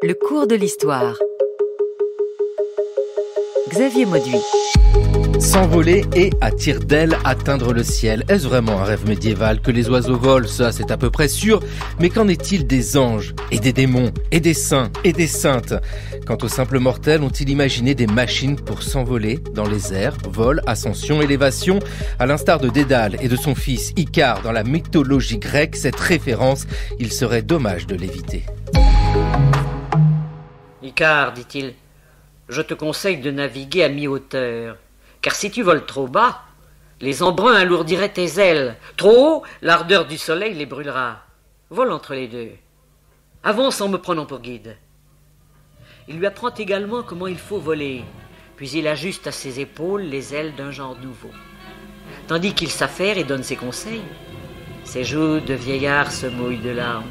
Le cours de l'histoire. Xavier Mauduit. S'envoler et, à tire d'aile, atteindre le ciel. Est-ce vraiment un rêve médiéval que les oiseaux volent? Ça, c'est à peu près sûr. Mais qu'en est-il des anges et des démons et des saints et des saintes? Quant aux simples mortels, ont-ils imaginé des machines pour s'envoler dans les airs? Vol, ascension, élévation. À l'instar de Dédale et de son fils Icare dans la mythologie grecque, cette référence, il serait dommage de l'éviter. Icare, dit-il, je te conseille de naviguer à mi-hauteur, car si tu voles trop bas, les embruns alourdiraient tes ailes. Trop haut, l'ardeur du soleil les brûlera. Vole entre les deux. Avance en me prenant pour guide. Il lui apprend également comment il faut voler, puis il ajuste à ses épaules les ailes d'un genre nouveau. Tandis qu'il s'affaire et donne ses conseils, ses joues de vieillard se mouillent de larmes,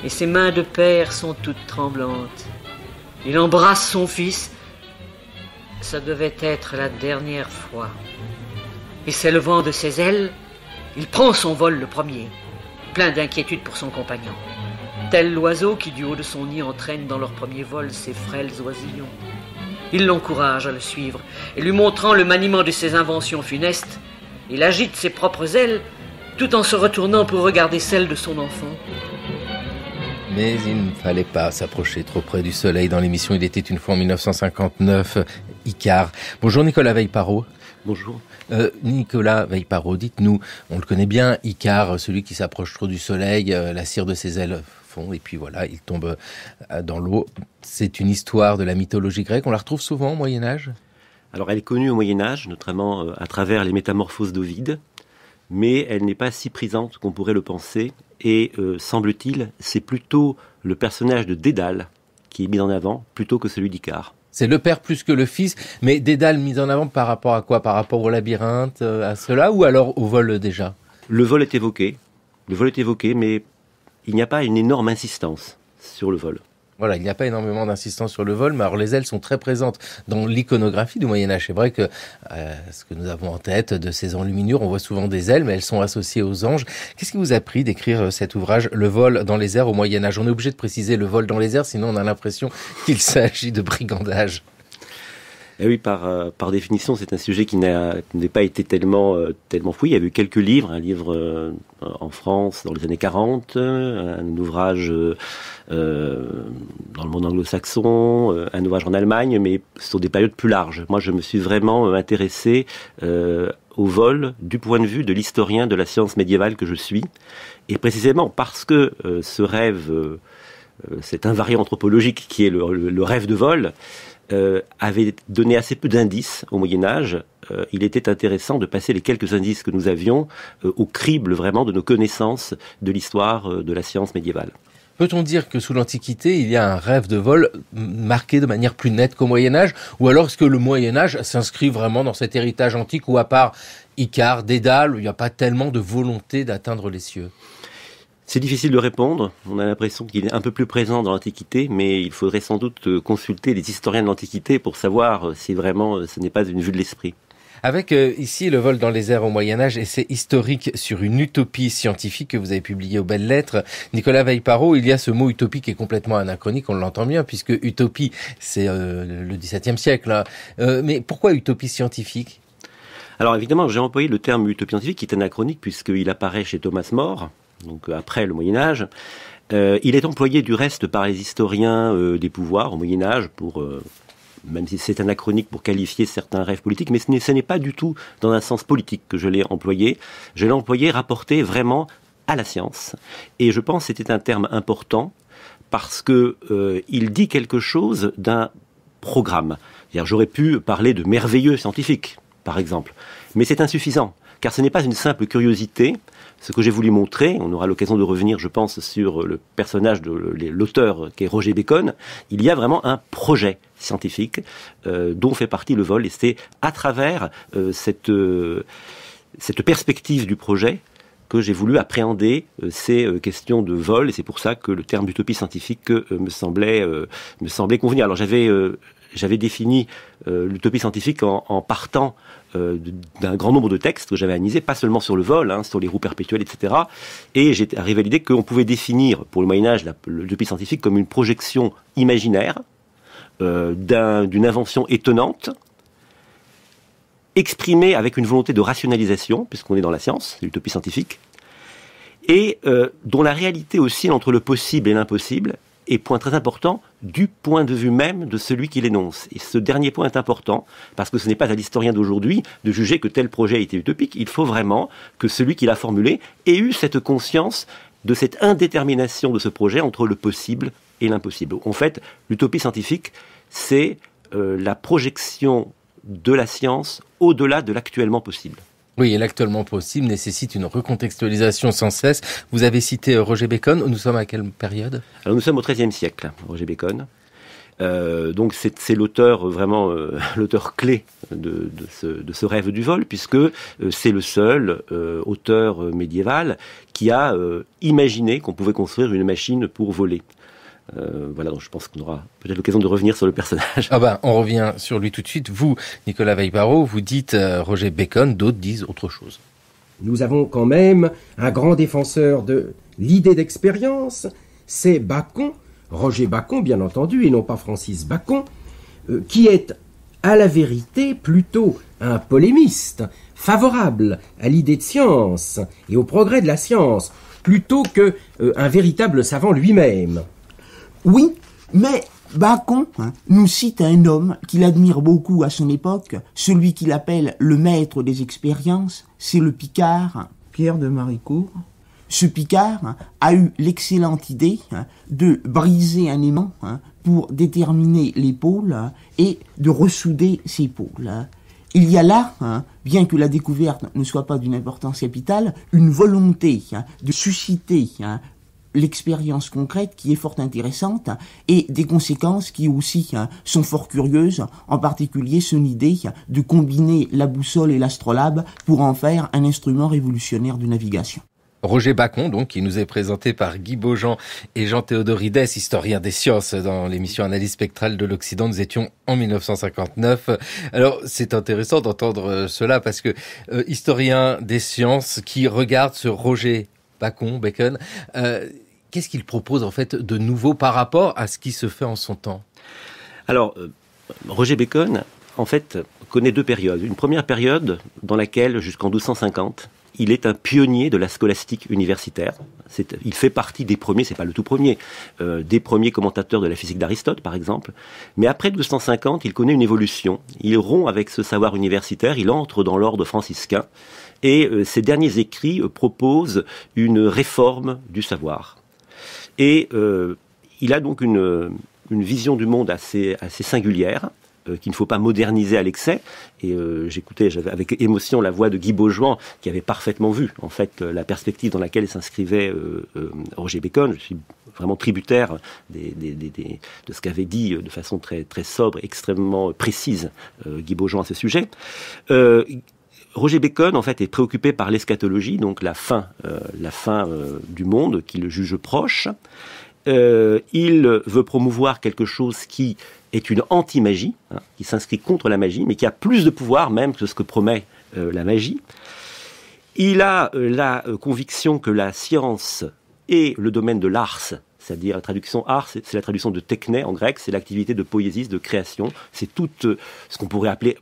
et ses mains de père sont toutes tremblantes. Il embrasse son fils. Ça devait être la dernière fois. Et s'élevant de ses ailes, il prend son vol le premier, plein d'inquiétude pour son compagnon. Tel l'oiseau qui du haut de son nid entraîne dans leur premier vol ses frêles oisillons. Il l'encourage à le suivre, et lui montrant le maniement de ses inventions funestes, il agite ses propres ailes, tout en se retournant pour regarder celles de son enfant. Mais il ne fallait pas s'approcher trop près du soleil. Dans l'émission Il était une fois en 1959, Icare. Bonjour Nicolas Veille-Parot. Bonjour. Nicolas Veille-Parot, dites-nous, on le connaît bien, Icare, celui qui s'approche trop du soleil, la cire de ses ailes fond, et puis voilà, il tombe dans l'eau. C'est une histoire de la mythologie grecque, on la retrouve souvent au Moyen-Âge? Alors elle est connue au Moyen-Âge, notamment à travers les métamorphoses d'Ovide, mais elle n'est pas si présente qu'on pourrait le penser. Et semble-t-il, c'est plutôt le personnage de Dédale qui est mis en avant plutôt que celui d'Icare. C'est le père plus que le fils, mais Dédale mis en avant par rapport à quoi? Par rapport au labyrinthe, à cela, ou alors au vol déjà? Le vol est évoqué, mais il n'y a pas une énorme insistance sur le vol. Voilà, il n'y a pas énormément d'insistance sur le vol, mais alors les ailes sont très présentes dans l'iconographie du Moyen-Âge. C'est vrai que ce que nous avons en tête de ces enluminures, on voit souvent des ailes, mais elles sont associées aux anges. Qu'est-ce qui vous a pris d'écrire cet ouvrage, Le vol dans les airs au Moyen-Âge? On est obligé de préciser le vol dans les airs, sinon on a l'impression qu'il s'agit de brigandage. Et oui, par définition, c'est un sujet qui n'a pas été tellement fouillé. Il y a eu quelques livres, un livre en France dans les années 40, un ouvrage dans le monde anglo-saxon, un ouvrage en Allemagne, mais sur des périodes plus larges. Moi, je me suis vraiment intéressé au vol du point de vue de l'historien de la science médiévale que je suis. Et précisément parce que ce rêve, cet invariant anthropologique qui est le rêve de vol, avait donné assez peu d'indices au Moyen-Âge, il était intéressant de passer les quelques indices que nous avions au crible vraiment de nos connaissances de l'histoire de la science médiévale. Peut-on dire que sous l'Antiquité, il y a un rêve de vol marqué de manière plus nette qu'au Moyen-Âge? Ou alors est-ce que le Moyen-Âge s'inscrit vraiment dans cet héritage antique où, à part Icare, Dédale, il n'y a pas tellement de volonté d'atteindre les cieux? C'est difficile de répondre. On a l'impression qu'il est un peu plus présent dans l'Antiquité, mais il faudrait sans doute consulter les historiens de l'Antiquité pour savoir si vraiment ce n'est pas une vue de l'esprit. Avec ici Le vol dans les airs au Moyen-Âge, essai historique sur une utopie scientifique que vous avez publié aux Belles Lettres. Nicolas Veille-Parot, il y a ce mot utopie qui est complètement anachronique, on l'entend bien, puisque utopie, c'est le XVIIe siècle. Hein. Mais pourquoi utopie scientifique? Alors évidemment, j'ai employé le terme utopie scientifique qui est anachronique puisqu'il apparaît chez Thomas More, donc après le Moyen-Âge. Il est employé du reste par les historiens des pouvoirs au Moyen-Âge pour... même si c'est anachronique pour qualifier certains rêves politiques, mais ce n'est pas du tout dans un sens politique que je l'ai employé. Je l'ai employé rapporté vraiment à la science. Et je pense que c'était un terme important parce que il dit quelque chose d'un programme. C'est-à-dire, j'aurais pu parler de merveilleux scientifiques, par exemple. Mais c'est insuffisant, car ce n'est pas une simple curiosité. Ce que j'ai voulu montrer, on aura l'occasion de revenir, je pense, sur le personnage de l'auteur qui est Roger Bacon, il y a vraiment un projet scientifique dont fait partie le vol. Et c'est à travers cette perspective du projet que j'ai voulu appréhender ces questions de vol. Et c'est pour ça que le terme d'utopie scientifique me semblait convenir. Alors j'avais défini l'utopie scientifique en partant d'un grand nombre de textes que j'avais analysés, pas seulement sur le vol, sur les roues perpétuelles, etc. Et j'ai arrivé à l'idée qu'on pouvait définir, pour le Moyen-Âge, l'utopie scientifique comme une projection imaginaire d'une invention étonnante, exprimée avec une volonté de rationalisation, puisqu'on est dans la science, c'est l'utopie scientifique, et dont la réalité oscille entre le possible et l'impossible, et point très important, du point de vue même de celui qui l'énonce. Et ce dernier point est important, parce que ce n'est pas à l'historien d'aujourd'hui de juger que tel projet a été utopique. Il faut vraiment que celui qui l'a formulé ait eu cette conscience de cette indétermination de ce projet entre le possible et l'impossible. En fait, l'utopie scientifique, c'est la projection de la science au-delà de l'actuellement possible. Oui, et l'actuellement possible nécessite une recontextualisation sans cesse. Vous avez cité Roger Bacon. Nous sommes à quelle période ? Alors nous sommes au XIIIe siècle, Roger Bacon. Donc c'est l'auteur vraiment l'auteur clé de ce rêve du vol, puisque c'est le seul auteur médiéval qui a imaginé qu'on pouvait construire une machine pour voler. Voilà, donc je pense qu'on aura peut-être l'occasion de revenir sur le personnage. On revient sur lui tout de suite. Vous, Nicolas Veille-Parot, vous dites Roger Bacon, d'autres disent autre chose. Nous avons quand même un grand défenseur de l'idée d'expérience, c'est Bacon, Roger Bacon bien entendu, et non pas Francis Bacon, qui est à la vérité plutôt un polémiste, favorable à l'idée de science et au progrès de la science, plutôt qu'un véritable savant lui-même. Oui, mais Bacon nous cite un homme qu'il admire beaucoup à son époque, celui qu'il appelle le maître des expériences, c'est le Picard, Pierre de Maricourt. Ce Picard a eu l'excellente idée de briser un aimant pour déterminer les pôles et de ressouder ces pôles. Il y a là, bien que la découverte ne soit pas d'une importance capitale, une volonté de susciter l'expérience concrète qui est fort intéressante et des conséquences qui aussi sont fort curieuses, en particulier son idée de combiner la boussole et l'astrolabe pour en faire un instrument révolutionnaire de navigation. Roger Bacon, donc, qui nous est présenté par Guy Beaujean et Jean Théodorides, historien des sciences, dans l'émission Analyse spectrale de l'Occident. Nous étions en 1959. Alors, c'est intéressant d'entendre cela parce que historien des sciences qui regarde ce Roger Bacon, qu'est-ce qu'il propose en fait de nouveau par rapport à ce qui se fait en son temps ? Alors, Roger Bacon, en fait, connaît deux périodes. Une première période dans laquelle, jusqu'en 1250, il est un pionnier de la scolastique universitaire. Il fait partie des premiers, c'est pas le tout premier, des premiers commentateurs de la physique d'Aristote, par exemple. Mais après 1250, il connaît une évolution. Il rompt avec ce savoir universitaire, il entre dans l'ordre franciscain. Et ses derniers écrits proposent une réforme du savoir. Et il a donc une vision du monde assez singulière, qu'il ne faut pas moderniser à l'excès. Et j'avais avec émotion la voix de Guy Beaujean, qui avait parfaitement vu, en fait, la perspective dans laquelle s'inscrivait Roger Bacon. Je suis vraiment tributaire de ce qu'avait dit de façon très, très sobre, extrêmement précise Guy Beaujean à ce sujet. Roger Bacon, en fait, est préoccupé par l'eschatologie, donc la fin du monde, qu'il juge proche. Il veut promouvoir quelque chose qui est une anti-magie, qui s'inscrit contre la magie, mais qui a plus de pouvoir même que ce que promet la magie. Il a la conviction que la science est le domaine de l'ars, c'est-à-dire la traduction ars, c'est la traduction de techné en grec, c'est l'activité de poiesis, de création, c'est tout ce qu'on pourrait appeler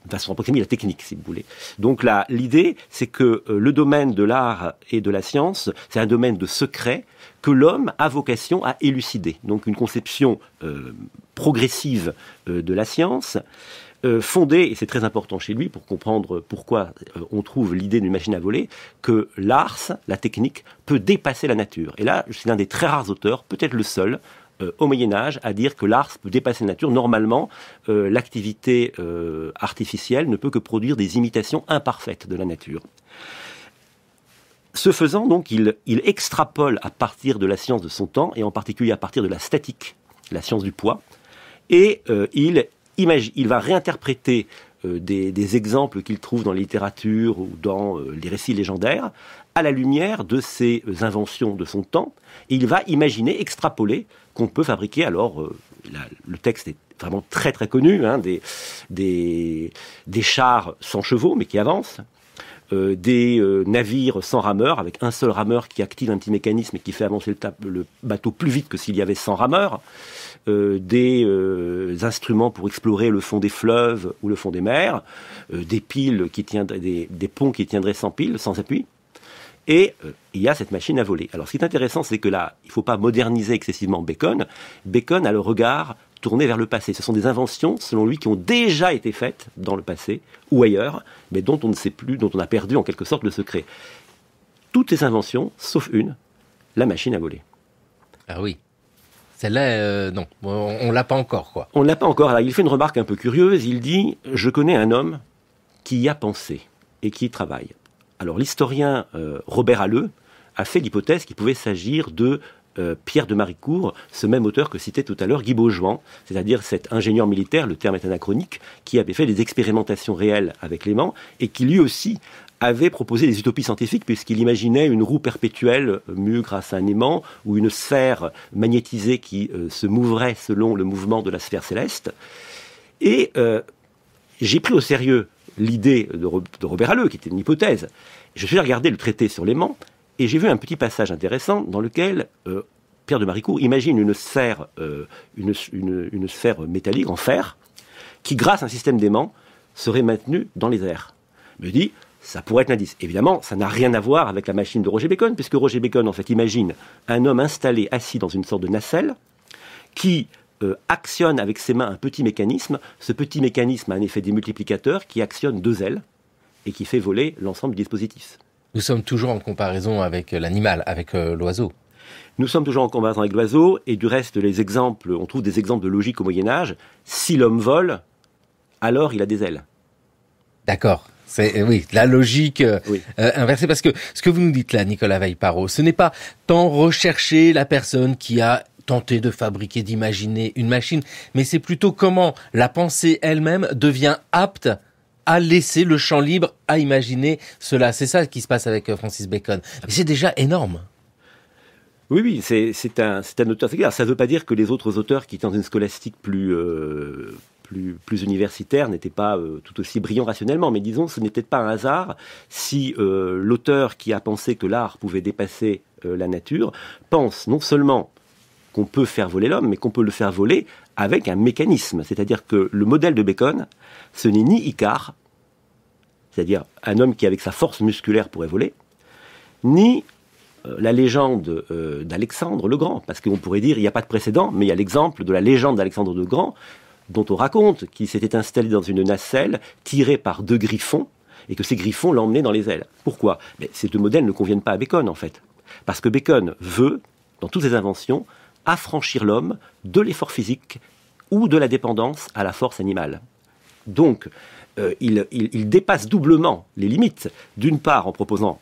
de façon approximative la technique, si vous voulez. Donc l'idée, c'est que le domaine de l'art et de la science, c'est un domaine de secret que l'homme a vocation à élucider. Donc une conception progressive de la science, fondée, et c'est très important chez lui pour comprendre pourquoi on trouve l'idée d'une machine à voler, que l'ars, la technique, peut dépasser la nature. Et là, c'est l'un des très rares auteurs, peut-être le seul, au Moyen-Âge, à dire que l'art peut dépasser la nature. Normalement, l'activité artificielle ne peut que produire des imitations imparfaites de la nature. Ce faisant, donc, il extrapole à partir de la science de son temps, et en particulier à partir de la statique, la science du poids, et il va réinterpréter des exemples qu'il trouve dans la littérature ou dans les récits légendaires, à la lumière de ces inventions de son temps, et il va imaginer, extrapoler, qu'on peut fabriquer, alors le texte est vraiment très très connus, hein, des chars sans chevaux mais qui avancent, des navires sans rameurs, avec un seul rameur qui active un petit mécanisme et qui fait avancer le bateau plus vite que s'il y avait 100 rameurs, des instruments pour explorer le fond des fleuves ou le fond des mers, des piles des ponts qui tiendraient sans piles, sans appui. Et il y a cette machine à voler. Alors, ce qui est intéressant, c'est que là, il ne faut pas moderniser excessivement Bacon. Bacon a le regard tourné vers le passé. Ce sont des inventions, selon lui, qui ont déjà été faites dans le passé ou ailleurs, mais dont on ne sait plus, dont on a perdu en quelque sorte le secret. Toutes ces inventions, sauf une, la machine à voler. Ah oui. Celle-là, non, on l'a pas encore, quoi. On ne l'a pas encore. Alors, il fait une remarque un peu curieuse. Il dit « Je connais un homme qui y a pensé et qui y travaille ». Alors, l'historien Robert Halleux a fait l'hypothèse qu'il pouvait s'agir de Pierre de Maricourt, ce même auteur que citait tout à l'heure Guy Beaujouan, c'est-à-dire cet ingénieur militaire, le terme est anachronique, qui avait fait des expérimentations réelles avec l'aimant et qui lui aussi avait proposé des utopies scientifiques puisqu'il imaginait une roue perpétuelle mue grâce à un aimant ou une sphère magnétisée qui se mouvrait selon le mouvement de la sphère céleste. Et j'ai pris au sérieux l'idée de Robert Halleux, qui était une hypothèse. Je suis allé regarder le traité sur l'aimant et j'ai vu un petit passage intéressant dans lequel Pierre de Maricourt imagine une sphère métallique en fer qui, grâce à un système d'aimant, serait maintenue dans les airs. Il me dit, ça pourrait être l'indice. Évidemment, ça n'a rien à voir avec la machine de Roger Bacon, puisque Roger Bacon, en fait, imagine un homme installé, assis dans une sorte de nacelle, qui actionne avec ses mains un petit mécanisme. Ce petit mécanisme a un effet démultiplicateur qui actionne 2 ailes et qui fait voler l'ensemble du dispositif. Nous sommes toujours en comparaison avec l'animal, avec l'oiseau. Nous sommes toujours en comparaison avec l'oiseau, et du reste, les exemples, on trouve des exemples de logique au Moyen-Âge. Si l'homme vole, alors il a des ailes. D'accord. C'est oui, la logique oui. Inversée, parce que ce que vous nous dites là, Nicolas Veille-Parot, ce n'est pas tant rechercher la personne qui a tenté de fabriquer, d'imaginer une machine, mais c'est plutôt comment la pensée elle-même devient apte à laisser le champ libre à imaginer cela. C'est ça qui se passe avec Francis Bacon. Mais c'est déjà énorme. Oui, c'est un auteur. Ça ne veut pas dire que les autres auteurs qui étaient dans une scolastique plus universitaire n'étaient pas tout aussi brillants rationnellement. Mais disons, ce n'était pas un hasard si l'auteur qui a pensé que l'art pouvait dépasser la nature pense non seulement qu'on peut faire voler l'homme, mais qu'on peut le faire voler avec un mécanisme. C'est-à-dire que le modèle de Bacon, ce n'est ni Icare, c'est-à-dire un homme qui avec sa force musculaire pourrait voler, ni la légende d'Alexandre le Grand, parce qu'on pourrait dire il n'y a pas de précédent, mais il y a l'exemple de la légende d'Alexandre le Grand, dont on raconte qu'il s'était installé dans une nacelle tirée par 2 griffons, et que ces griffons l'emmenaient dans les ailes. Pourquoi ? Mais ces 2 modèles ne conviennent pas à Bacon, en fait. Parce que Bacon veut, dans toutes ses inventions, affranchir l'homme de l'effort physique ou de la dépendance à la force animale. Donc, il dépasse doublement les limites, d'une part en proposant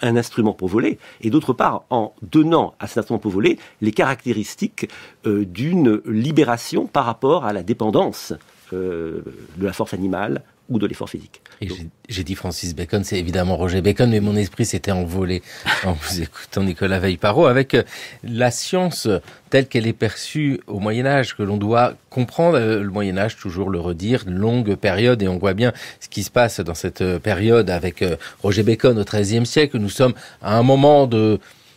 un instrument pour voler, et d'autre part en donnant à cet instrument pour voler les caractéristiques d'une libération par rapport à la dépendance de la force animale ou de l'effort physique. Et j'ai dit Francis Bacon, c'est évidemment Roger Bacon, mais mon esprit s'était envolé en vous écoutant Nicolas Veille-Parot avec la science telle qu'elle est perçue au Moyen-Âge, que l'on doit comprendre. Le Moyen-Âge, toujours le redire, longue période, et on voit bien ce qui se passe dans cette période avec Roger Bacon au XIIIe siècle. Nous sommes à un moment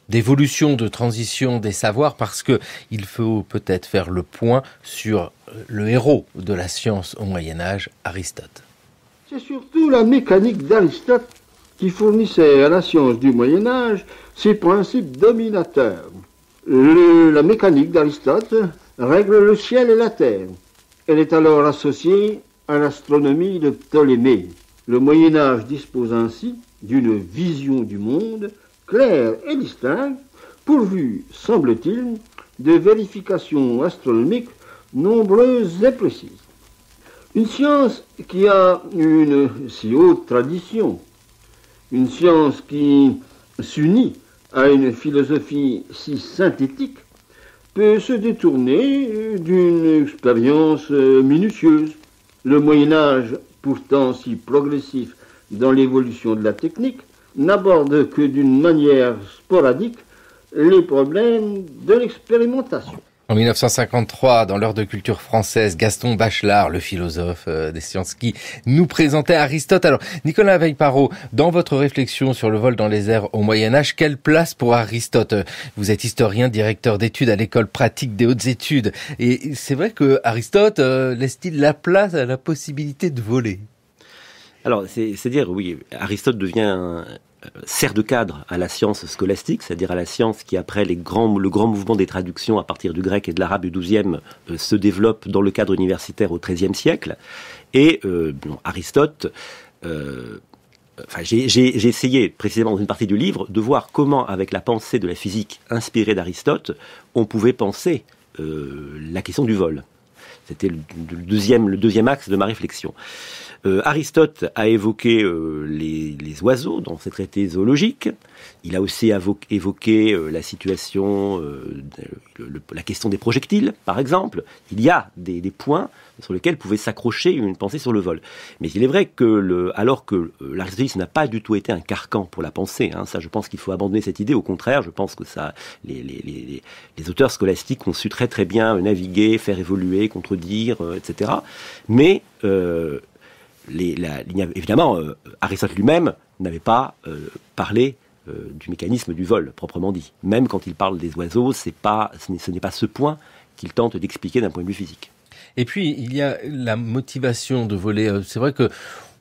d'évolution, de transition des savoirs, parce que il faut peut-être faire le point sur le héros de la science au Moyen-Âge, Aristote. C'est surtout la mécanique d'Aristote qui fournissait à la science du Moyen-Âge ses principes dominateurs. La mécanique d'Aristote règle le ciel et la terre. Elle est alors associée à l'astronomie de Ptolémée. Le Moyen-Âge dispose ainsi d'une vision du monde claire et distincte, pourvue, semble-t-il, de vérifications astronomiques nombreuses et précises. Une science qui a une si haute tradition, une science qui s'unit à une philosophie si synthétique, peut se détourner d'une expérience minutieuse. Le Moyen-Âge, pourtant si progressif dans l'évolution de la technique, n'aborde que d'une manière sporadique les problèmes de l'expérimentation. En 1953, dans l'heure de culture française, Gaston Bachelard, le philosophe des sciences, qui nous présentait Aristote. Alors, Nicolas Veille-Parot, dans votre réflexion sur le vol dans les airs au Moyen-Âge, quelle place pour Aristote? Vous êtes historien, directeur d'études à l'école pratique des hautes études. Et c'est vrai que Aristote laisse-t-il la place à la possibilité de voler? Alors, c'est-à-dire, oui, Aristote sert de cadre à la science scolastique, c'est-à-dire à la science qui, après le grand mouvement des traductions à partir du grec et de l'arabe du XIIe, se développe dans le cadre universitaire au XIIIe siècle. Et Aristote, j'ai essayé, précisément dans une partie du livre, de voir comment, avec la pensée de la physique inspirée d'Aristote, on pouvait penser la question du vol. C'était le deuxième axe de ma réflexion. Aristote a évoqué les oiseaux dans ses traités zoologiques. Il a aussi évoqué la situation, la question des projectiles, par exemple. Il y a des points sur lesquels pouvait s'accrocher une pensée sur le vol. Mais il est vrai que, alors que l'aristotélisme n'a pas du tout été un carcan pour la pensée, ça, je pense qu'il faut abandonner cette idée. Au contraire, je pense que les auteurs scolastiques ont su très très bien naviguer, faire évoluer, contredire, etc. Mais évidemment, Aristote lui-même n'avait pas parlé du mécanisme du vol, proprement dit. Même quand il parle des oiseaux, ce n'est pas ce point qu'il tente d'expliquer d'un point de vue physique. Et puis, il y a la motivation de voler. C'est vrai que,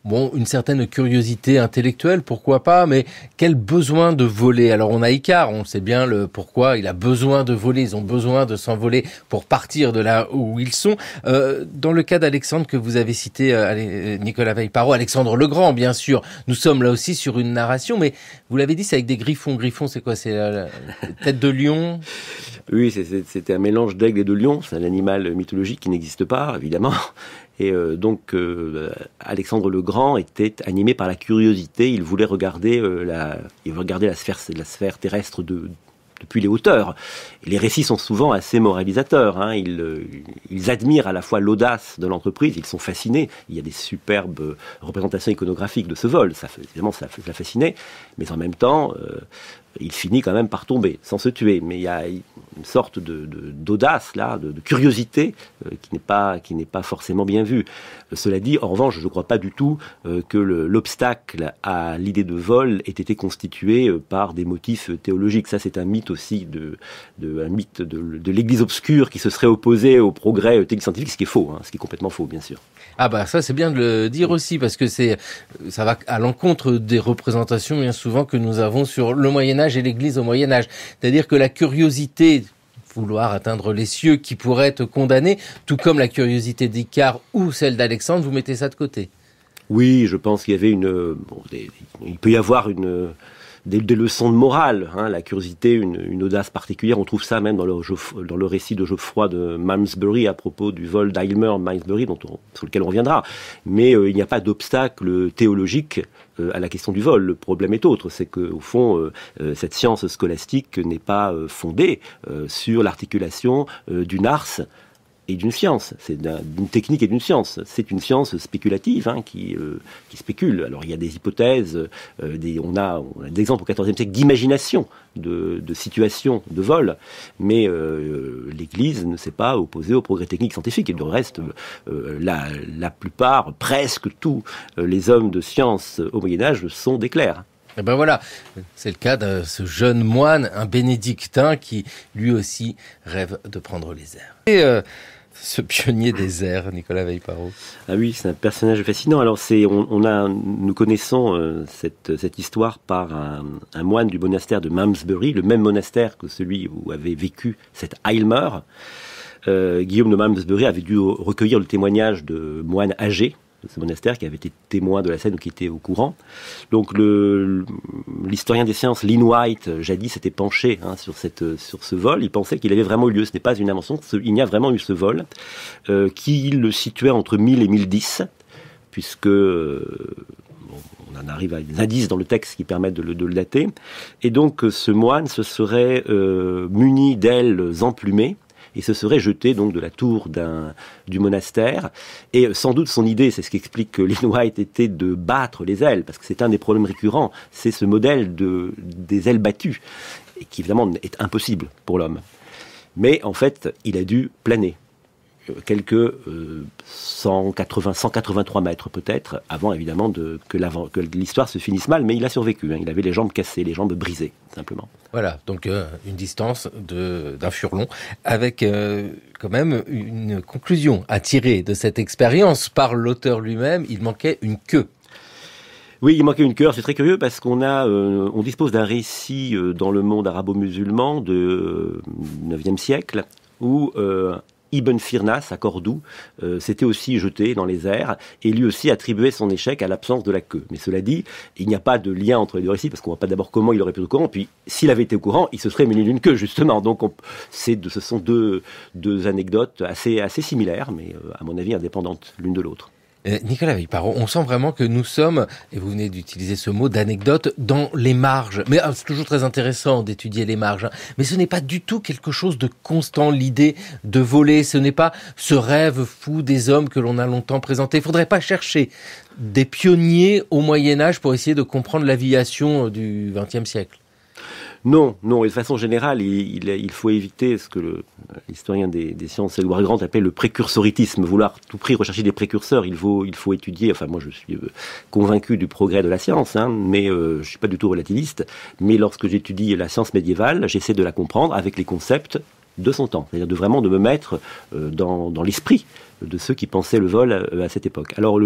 une certaine curiosité intellectuelle, pourquoi pas, mais quel besoin de voler? Alors, on a Icare, on sait bien pourquoi il a besoin de voler. Ils ont besoin de s'envoler pour partir de là où ils sont. Dans le cas d'Alexandre que vous avez cité, Nicolas Veille-Parot, Alexandre le Grand, bien sûr. Nous sommes là aussi sur une narration, mais vous l'avez dit, c'est avec des griffons. Griffons, c'est quoi? C'est la tête de lion? Oui, c'était un mélange d'aigle et de lion. C'est un animal mythologique qui n'existe pas, évidemment. Et donc, Alexandre le Grand était animé par la curiosité. Il voulait regarder la sphère terrestre depuis les hauteurs. Et les récits sont souvent assez moralisateurs. Ils admirent à la fois l'audace de l'entreprise, ils sont fascinés. Il y a des superbes représentations iconographiques de ce vol. Évidemment, ça l'a fasciné. Mais en même temps, il finit quand même par tomber, sans se tuer. Mais il y a une sorte d'audace, là, de curiosité, qui n'est pas forcément bien vue. Cela dit, en revanche, je ne crois pas du tout que l'obstacle à l'idée de vol ait été constitué par des motifs théologiques. Ça, c'est un mythe aussi de l'Église obscure qui se serait opposée au progrès technique scientifique, ce qui est faux, ce qui est complètement faux, bien sûr. Ah bah ça, c'est bien de le dire aussi, parce que ça va à l'encontre des représentations bien souvent que nous avons sur le Moyen-Âge et l'Église au Moyen-Âge. C'est-à-dire que la curiosité, vouloir atteindre les cieux, qui pourrait être condamnée, tout comme la curiosité d'Icare ou celle d'Alexandre, vous mettez ça de côté? Oui, je pense qu'il y avait il peut y avoir des leçons de morale, la curiosité, une audace particulière. On trouve ça même dans le récit de Geoffroy de Malmesbury à propos du vol d'Aylmer Malmesbury, sur lequel on reviendra. Mais il n'y a pas d'obstacle théologique à la question du vol. Le problème est autre, c'est qu'au fond, cette science scolastique n'est pas fondée sur l'articulation d'une ars et d'une science. C'est d'une technique et d'une science. C'est une science spéculative qui spécule. Alors il y a des hypothèses, on a des exemples au XIVe siècle d'imagination de situations de vol, mais l'Église ne s'est pas opposée au progrès technique scientifique. Et du reste, la plupart, presque tous les hommes de science au Moyen-Âge sont des clercs. Et ben voilà, c'est le cas de ce jeune moine, un bénédictin, qui lui aussi rêve de prendre les airs. Et ce pionnier des airs, Nicolas Veille-Parot. Ah oui, c'est un personnage fascinant. Alors nous connaissons cette histoire par un moine du monastère de Malmesbury, le même monastère que celui où avait vécu cet Aylmer. Guillaume de Malmesbury avait dû recueillir le témoignage de moines âgés de ce monastère qui avait été témoin de la scène ou qui était au courant. Donc l'historien des sciences Lynn White jadis s'était penché sur ce vol. Il pensait qu'il avait vraiment eu lieu. Ce n'est pas une invention. Il y a vraiment eu ce vol qui le situait entre 1000 et 1010 puisque on en arrive à des indices dans le texte qui permettent de le dater. Et donc ce moine se serait muni d'ailes emplumées et se serait jeté donc de la tour du monastère. Et sans doute son idée, c'est ce qu'explique Lynn White, était de battre les ailes, parce que c'est un des problèmes récurrents, c'est ce modèle des ailes battues, et qui évidemment est impossible pour l'homme. Mais en fait, il a dû planer quelques 183 mètres peut-être, avant évidemment que l'histoire se finisse mal, mais il a survécu, il avait les jambes cassées, les jambes brisées, simplement. Voilà, donc une distance d'un furlon, avec quand même une conclusion à tirer de cette expérience par l'auteur lui-même, il manquait une queue. Oui, il manquait une queue. C'est très curieux parce on dispose d'un récit dans le monde arabo-musulman de 9e siècle où Ibn Firnas, à Cordoue, s'était aussi jeté dans les airs et lui aussi attribuait son échec à l'absence de la queue. Mais cela dit, il n'y a pas de lien entre les deux récits parce qu'on ne voit pas d'abord comment il aurait pu être au courant. Puis, s'il avait été au courant, il se serait muni d'une queue, justement. Donc, ce sont deux anecdotes assez similaires, mais à mon avis indépendantes l'une de l'autre. Nicolas Veille-Parot, on sent vraiment que nous sommes, et vous venez d'utiliser ce mot d'anecdote, dans les marges. Mais c'est toujours très intéressant d'étudier les marges. Mais ce n'est pas du tout quelque chose de constant, l'idée de voler. Ce n'est pas ce rêve fou des hommes que l'on a longtemps présenté. Il ne faudrait pas chercher des pionniers au Moyen-Âge pour essayer de comprendre l'aviation du XXe siècle. Non, et de façon générale, il faut éviter ce que l'historien des sciences Edouard Grant appelle le précursoritisme, vouloir à tout prix rechercher des précurseurs. Il faut étudier, enfin moi je suis convaincu du progrès de la science, mais je suis pas du tout relativiste, mais lorsque j'étudie la science médiévale, j'essaie de la comprendre avec les concepts de son temps, c'est-à-dire de me mettre dans l'esprit de ceux qui pensaient le vol à cette époque. Alors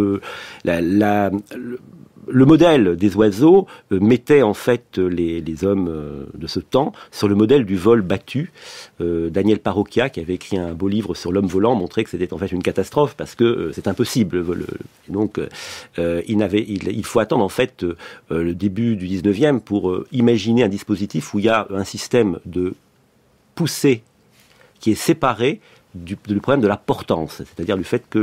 le modèle des oiseaux mettait en fait les hommes de ce temps sur le modèle du vol battu. Daniel Parrocchia, qui avait écrit un beau livre sur l'homme volant, montrait que c'était en fait une catastrophe parce que c'est impossible. Donc il faut attendre en fait le début du 19e pour imaginer un dispositif où il y a un système de poussée qui est séparé du problème de la portance, c'est-à-dire du fait que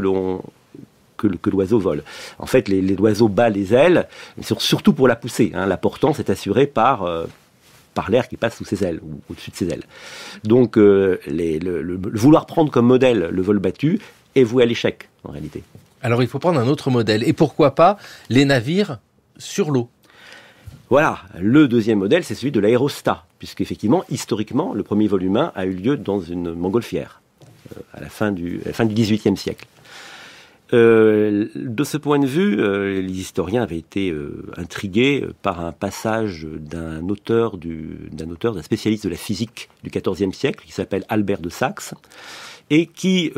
l'oiseau vole. En fait, les oiseaux battent les ailes, surtout pour la pousser. La portance est assurée par l'air qui passe sous ses ailes, ou au-dessus de ses ailes. Donc, vouloir prendre comme modèle le vol battu est voué à l'échec, en réalité. Alors, il faut prendre un autre modèle. Et pourquoi pas les navires sur l'eau ? Voilà, le deuxième modèle, c'est celui de l'aérostat, puisqu'effectivement, historiquement, le premier vol humain a eu lieu dans une montgolfière, à la fin du XVIIIe siècle. De ce point de vue, les historiens avaient été intrigués par un passage d'un spécialiste de la physique du XIVe siècle, qui s'appelle Albert de Saxe, et qui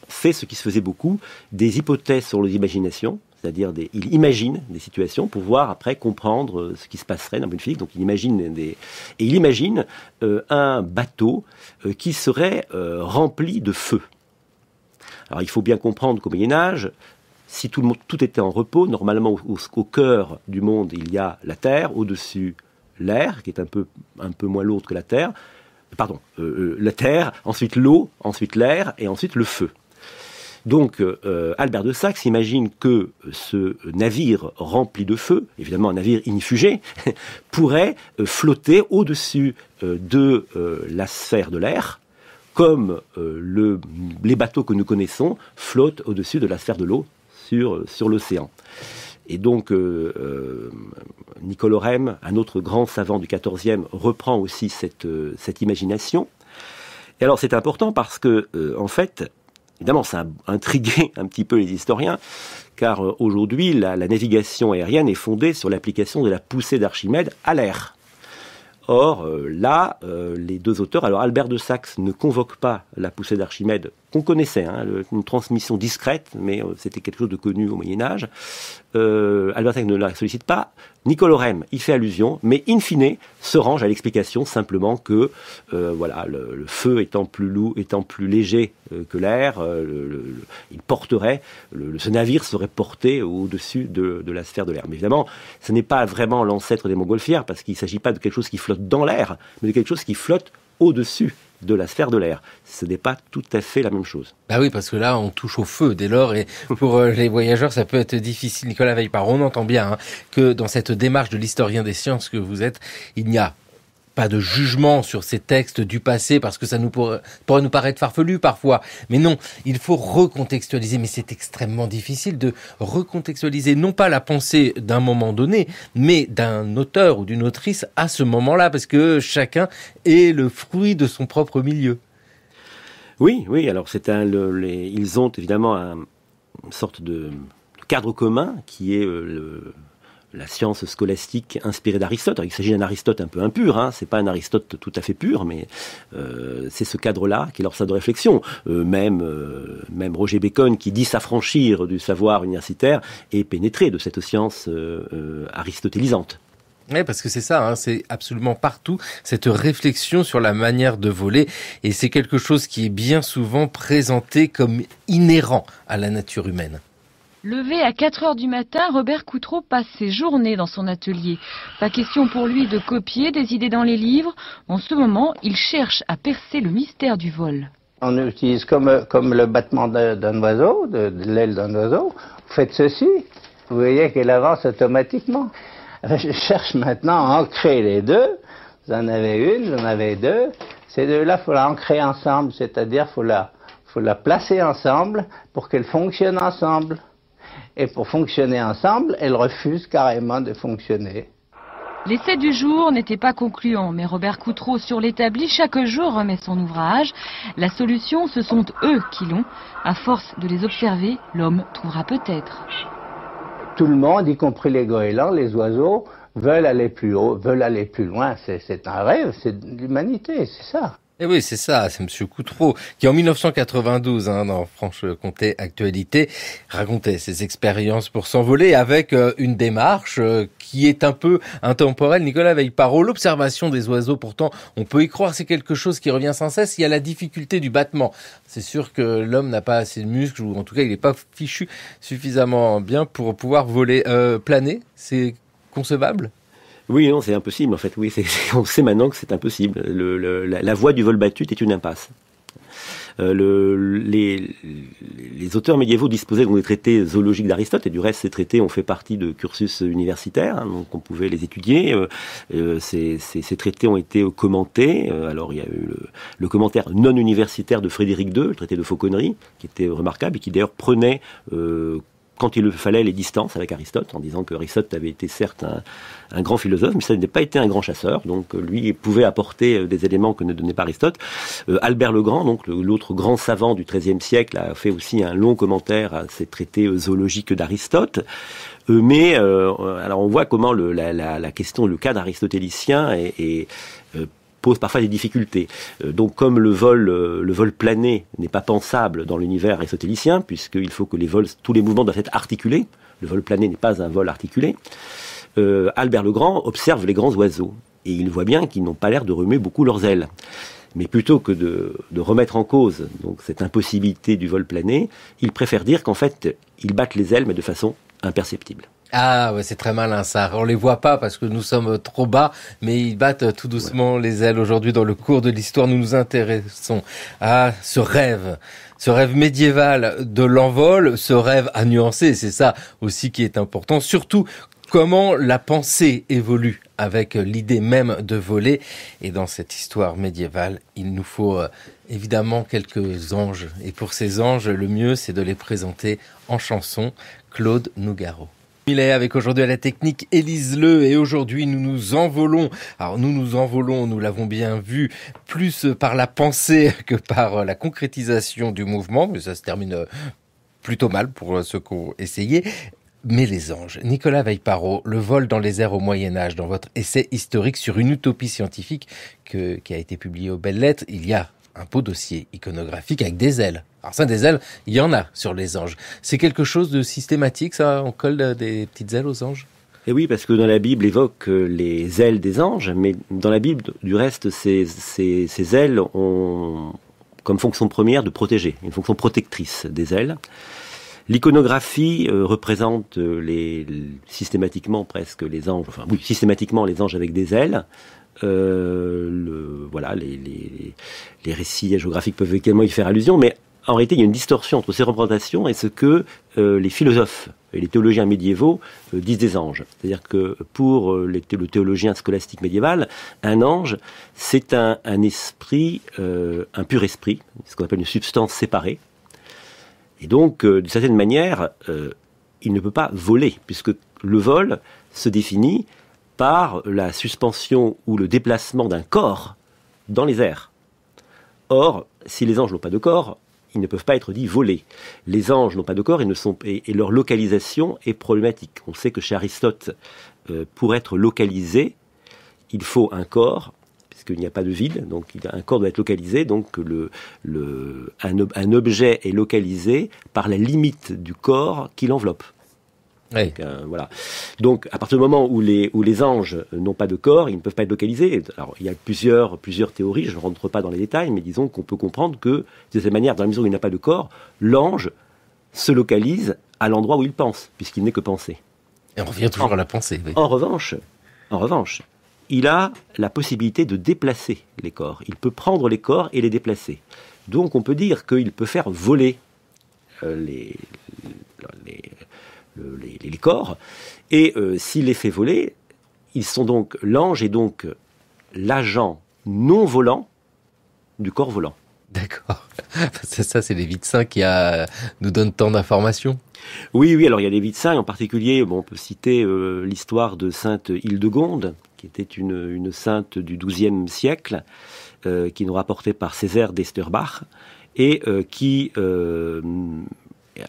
fait ce qui se faisait beaucoup, des hypothèses sur l'imagination, c'est-à-dire il imagine des situations pour voir après comprendre ce qui se passerait dans une physique. Donc il imagine un bateau qui serait rempli de feu. Alors il faut bien comprendre qu'au Moyen-Âge, si tout était en repos, normalement au cœur du monde il y a la terre, au-dessus l'air, qui est un peu moins lourde que la terre, la terre, ensuite l'eau, ensuite l'air et ensuite le feu. Donc Albert de Saxe imagine que ce navire rempli de feu, évidemment un navire ignifugé, pourrait flotter au-dessus de la sphère de l'air, comme les bateaux que nous connaissons flottent au-dessus de la sphère de l'eau sur l'océan. Et donc Nicole Orem, un autre grand savant du XIVe, reprend aussi cette imagination. Et alors c'est important parce que en fait, évidemment, ça a intrigué un petit peu les historiens, car aujourd'hui, la navigation aérienne est fondée sur l'application de la poussée d'Archimède à l'air. Or, les deux auteurs, alors Albert de Saxe ne convoque pas la poussée d'Archimède, qu'on connaissait, une transmission discrète, mais c'était quelque chose de connu au Moyen-Âge. Albert de Saxe ne la sollicite pas. Nicole Orem y fait allusion, mais in fine se range à l'explication simplement que le feu étant plus léger que l'air, ce navire serait porté au-dessus de la sphère de l'air. Mais évidemment, ce n'est pas vraiment l'ancêtre des montgolfières, parce qu'il ne s'agit pas de quelque chose qui flotte dans l'air, mais de quelque chose qui flotte au-dessus de la sphère de l'air. Ce n'est pas tout à fait la même chose. Ah oui, parce que là, on touche au feu dès lors, et pour les voyageurs, ça peut être difficile. Nicolas Veille-Parot, on entend bien que dans cette démarche de l'historien des sciences que vous êtes, il n'y a pas de jugement sur ces textes du passé parce que ça pourrait nous paraître farfelu parfois. Mais non, il faut recontextualiser. Mais c'est extrêmement difficile de recontextualiser non pas la pensée d'un moment donné, mais d'un auteur ou d'une autrice à ce moment-là, parce que chacun est le fruit de son propre milieu. Oui, alors ils ont évidemment une sorte de cadre commun qui est la science scolastique inspirée d'Aristote. Alors, il s'agit d'un Aristote un peu impur, c'est pas un Aristote tout à fait pur, mais c'est ce cadre-là qui est leur salle de réflexion. Même Roger Bacon, qui dit s'affranchir du savoir universitaire, est pénétré de cette science aristotélisante. Oui, parce que c'est ça, c'est absolument partout, cette réflexion sur la manière de voler, et c'est quelque chose qui est bien souvent présenté comme inhérent à la nature humaine. Levé à 4 heures du matin, Robert Coutreau passe ses journées dans son atelier. Pas question pour lui de copier des idées dans les livres. En ce moment, il cherche à percer le mystère du vol. On utilise comme le battement d'un oiseau, de l'aile d'un oiseau. Vous faites ceci, vous voyez qu'elle avance automatiquement. Je cherche maintenant à ancrer les deux. Vous en avez une, vous en avez deux. Ces deux-là, il faut la ancrer ensemble, c'est-à-dire faut la placer ensemble pour qu'elles fonctionnent ensemble. Et pour fonctionner ensemble, elles refusent carrément de fonctionner. L'essai du jour n'était pas concluant, mais Robert Coutreau sur l'établi chaque jour remet son ouvrage. La solution, ce sont eux qui l'ont. À force de les observer, l'homme trouvera peut-être. Tout le monde, y compris les goélands, les oiseaux, veulent aller plus haut, veulent aller plus loin. C'est un rêve, c'est l'humanité, c'est ça. Et oui, c'est ça, c'est Monsieur Coutreau, qui en 1992, dans Franche-Comté Actualité, racontait ses expériences pour s'envoler avec une démarche qui est un peu intemporelle. Nicolas Veille-Parot, l'observation des oiseaux, pourtant, on peut y croire, c'est quelque chose qui revient sans cesse. Il y a la difficulté du battement. C'est sûr que l'homme n'a pas assez de muscles, ou en tout cas, il n'est pas fichu suffisamment bien pour pouvoir voler. Planer, c'est concevable ? Oui, non, c'est impossible, en fait. Oui, on sait maintenant que c'est impossible. La voie du vol battu est une impasse. Les auteurs médiévaux disposaient donc des traités zoologiques d'Aristote, et du reste, ces traités ont fait partie de cursus universitaires, donc on pouvait les étudier. Ces traités ont été commentés. Alors, il y a eu le commentaire non universitaire de Frédéric II, le traité de Fauconnerie, qui était remarquable, et qui d'ailleurs prenait... quand il le fallait, les distances avec Aristote, en disant qu'Aristote avait été certes un grand philosophe, mais ça n'avait pas été un grand chasseur, donc lui pouvait apporter des éléments que ne donnait pas Aristote. Albert le Grand, donc l'autre grand savant du XIIIe siècle, a fait aussi un long commentaire à ces traités zoologiques d'Aristote. Mais alors on voit comment la question, le cadre aristotélicien pose parfois des difficultés. Donc comme le vol plané n'est pas pensable dans l'univers aristotélicien, puisqu'il faut que tous les mouvements doivent être articulés, le vol plané n'est pas un vol articulé, Albert le Grand observe les grands oiseaux, et il voit bien qu'ils n'ont pas l'air de remuer beaucoup leurs ailes. Mais plutôt que de remettre en cause donc cette impossibilité du vol plané, il préfère dire qu'en fait, ils battent les ailes, mais de façon imperceptible. Ah ouais, c'est très malin ça. On les voit pas parce que nous sommes trop bas, mais ils battent tout doucement les ailes. Aujourd'hui, dans le cours de l'histoire, nous nous intéressons à ce rêve médiéval de l'envol, ce rêve à nuancer. C'est ça aussi qui est important. Surtout, comment la pensée évolue avec l'idée même de voler. Et dans cette histoire médiévale, il nous faut évidemment quelques anges. Et pour ces anges, le mieux, c'est de les présenter en chanson. Claude Nougaro. Il est avec aujourd'hui à la technique Élise Leu, et aujourd'hui nous nous envolons. Alors nous l'avons bien vu, plus par la pensée que par la concrétisation du mouvement, mais ça se termine plutôt mal pour ceux qui ont essayé. Mais les anges. Nicolas Veille-Parot, le vol dans les airs au Moyen-Âge, dans votre essai historique sur une utopie scientifique qui a été publié aux Belles Lettres, il y a un beau dossier iconographique avec des ailes. Alors ça, des ailes, il y en a sur les anges. C'est quelque chose de systématique, ça? On colle des petites ailes aux anges? Et oui, parce que dans la Bible évoque les ailes des anges, mais dans la Bible, du reste, ces ailes ont comme fonction première de protéger, une fonction protectrice des ailes. L'iconographie représente systématiquement presque les anges, systématiquement les anges avec des ailes. Les récits géographiques peuvent également y faire allusion, mais en réalité, il y a une distorsion entre ces représentations et ce que les philosophes et les théologiens médiévaux disent des anges. C'est-à-dire que pour le théologien scolastique médiéval, un ange, c'est un esprit, un pur esprit, ce qu'on appelle une substance séparée. Et donc, d'une certaine manière, il ne peut pas voler, puisque le vol se définit par la suspension ou le déplacement d'un corps dans les airs. Or, si les anges n'ont pas de corps, ils ne peuvent pas être dits volés. Les anges n'ont pas de corps et leur localisation est problématique. On sait que chez Aristote, pour être localisé, il faut un corps, puisqu'il n'y a pas de vide, donc un corps doit être localisé, donc un objet est localisé par la limite du corps qui l'enveloppe. Oui. Voilà. Donc, à partir du moment où les anges n'ont pas de corps, ils ne peuvent pas être localisés. Alors, il y a plusieurs théories, je ne rentre pas dans les détails, mais disons qu'on peut comprendre que, de cette manière, dans la mesure où il n'a pas de corps, l'ange se localise à l'endroit où il pense, puisqu'il n'est que pensée. Et on revient toujours à la pensée. Oui. En revanche, il a la possibilité de déplacer les corps. Il peut prendre les corps et les déplacer. Donc, on peut dire qu'il peut faire voler les corps, et s'il les fait voler, l'ange est donc l'agent non volant du corps volant. D'accord. Ça, c'est les Vides-Saints qui nous donnent tant d'informations. Oui, alors il y a les Vides-Saints, en particulier, on peut citer l'histoire de sainte Hildegonde, qui était une sainte du XIIe siècle, qui nous rapportait par Césaire d'Esterbach, et qui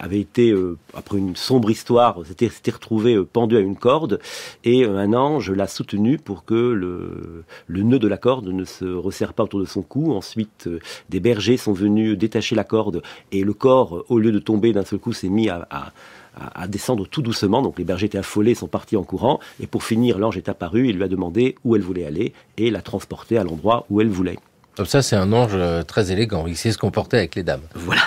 avait été, après une sombre histoire, s'était retrouvé pendu à une corde, et un ange l'a soutenu pour que le nœud de la corde ne se resserre pas autour de son cou. Ensuite, des bergers sont venus détacher la corde, et le corps, au lieu de tomber d'un seul coup, s'est mis à descendre tout doucement. Donc les bergers étaient affolés, sont partis en courant, et pour finir, l'ange est apparu, il lui a demandé où elle voulait aller, et l'a transportée à l'endroit où elle voulait. Comme ça, c'est un ange très élégant. Il sait se comporter avec les dames. Voilà.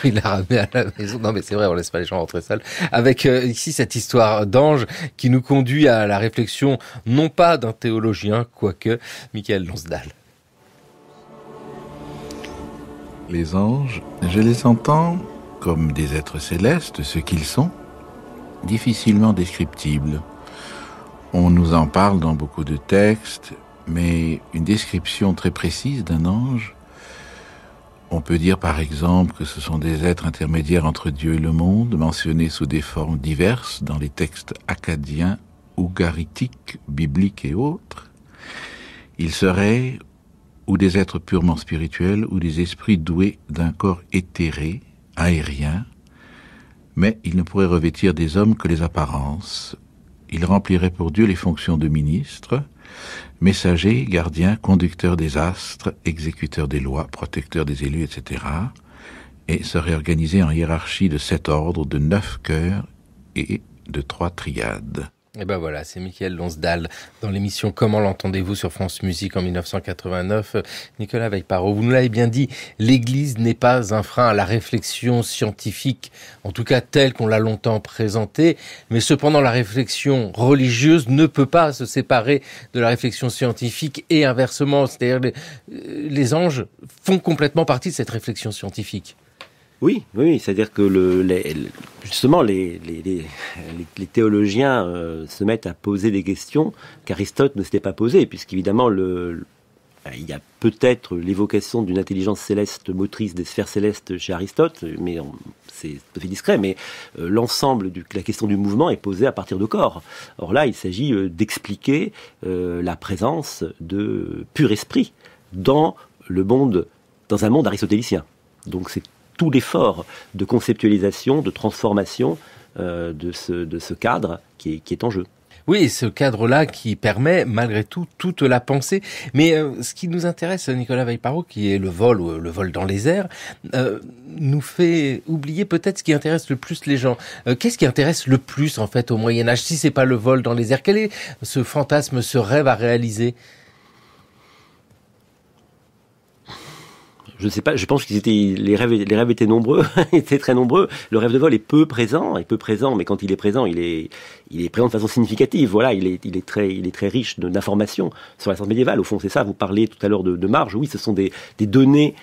Il l'a ramené à la maison. Non, mais c'est vrai, on laisse pas les gens rentrer seuls. Avec ici cette histoire d'ange qui nous conduit à la réflexion, non pas d'un théologien, quoique, Michael Lonsdal. Les anges, je les entends comme des êtres célestes, ce qu'ils sont, difficilement descriptibles. On nous en parle dans beaucoup de textes, mais une description très précise d'un ange, on peut dire par exemple que ce sont des êtres intermédiaires entre Dieu et le monde, mentionnés sous des formes diverses dans les textes akkadiens, ougaritiques, bibliques et autres. Ils seraient ou des êtres purement spirituels ou des esprits doués d'un corps éthéré, aérien, mais ils ne pourraient revêtir des hommes que les apparences. Ils rempliraient pour Dieu les fonctions de ministres, messagers, gardiens, conducteurs des astres, exécuteurs des lois, protecteurs des élus, etc., et seraient organisés en hiérarchie de 7 ordres, de 9 chœurs et de 3 triades. Et ben voilà, c'est Michael Lonsdal dans l'émission Comment l'entendez-vous sur France Musique en 1989. Nicolas Veille-Parot, vous nous l'avez bien dit, l'Église n'est pas un frein à la réflexion scientifique, en tout cas telle qu'on l'a longtemps présentée, mais cependant la réflexion religieuse ne peut pas se séparer de la réflexion scientifique et inversement, c'est-à-dire les anges font complètement partie de cette réflexion scientifique. Oui, c'est-à-dire que justement les théologiens se mettent à poser des questions qu'Aristote ne s'était pas posées, puisqu'évidemment il y a peut-être l'évocation d'une intelligence céleste motrice des sphères célestes chez Aristote, mais c'est tout à fait discret, mais l'ensemble de la question du mouvement est posée à partir de corps. Or là, il s'agit d'expliquer la présence de pur esprit dans un monde aristotélicien. Donc c'est tout l'effort de conceptualisation, de transformation de ce cadre qui est en jeu. Oui, ce cadre-là qui permet malgré tout toute la pensée. Mais ce qui nous intéresse, Nicolas Veille-Parot, qui est le vol dans les airs, nous fait oublier peut-être ce qui intéresse le plus les gens. Qu'est-ce qui intéresse le plus en fait au Moyen-Âge, si c'est pas le vol dans les airs? Quel est ce fantasme, ce rêve à réaliser? Je ne sais pas, je pense que les rêves étaient nombreux, étaient très nombreux. Le rêve de vol est peu présent, mais quand il est présent, il est présent de façon significative. Voilà, il est très riche d'informations sur la science médiévale. Au fond, c'est ça. Vous parliez tout à l'heure de marge. Oui, ce sont des données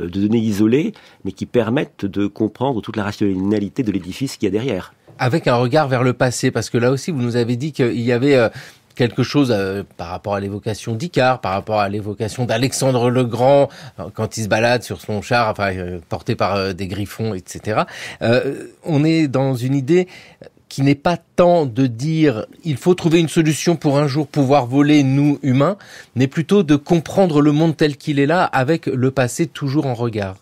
isolées, mais qui permettent de comprendre toute la rationalité de l'édifice qu'il y a derrière. Avec un regard vers le passé, parce que là aussi, vous nous avez dit qu'il y avait quelque chose par rapport à l'évocation d'Icare, par rapport à l'évocation d'Alexandre le Grand, quand il se balade sur son char, porté par des griffons, etc. On est dans une idée qui n'est pas tant de dire il faut trouver une solution pour un jour pouvoir voler, nous, humains, mais plutôt de comprendre le monde tel qu'il est là, avec le passé toujours en regard.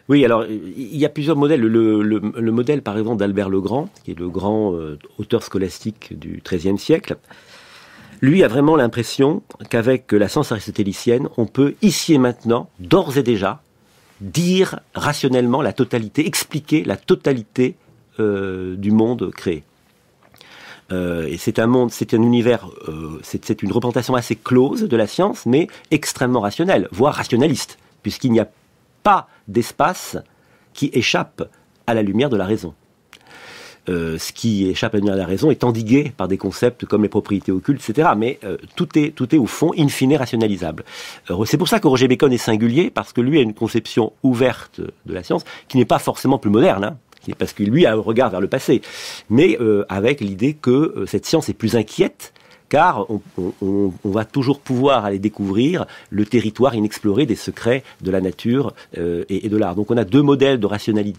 Oui, alors il y a plusieurs modèles. Le modèle, par exemple, d'Albert le Grand, qui est le grand auteur scolastique du XIIIe siècle, lui a vraiment l'impression qu'avec la science aristotélicienne, on peut, ici et maintenant, d'ores et déjà, dire rationnellement la totalité, expliquer la totalité du monde créé. Et c'est un univers, c'est une représentation assez close de la science, mais extrêmement rationnelle, voire rationaliste, puisqu'il n'y a pas d'espace qui échappe à la lumière de la raison. Ce qui échappe à la lumière de la raison est endigué par des concepts comme les propriétés occultes, etc. Mais tout est au fond in fine rationalisable. C'est pour ça que Roger Bacon est singulier, parce que lui a une conception ouverte de la science qui n'est pas forcément plus moderne, hein, parce que lui a un regard vers le passé, mais avec l'idée que cette science est plus inquiète, car on va toujours pouvoir aller découvrir le territoire inexploré des secrets de la nature et de l'art. Donc on a deux modèles de rationalité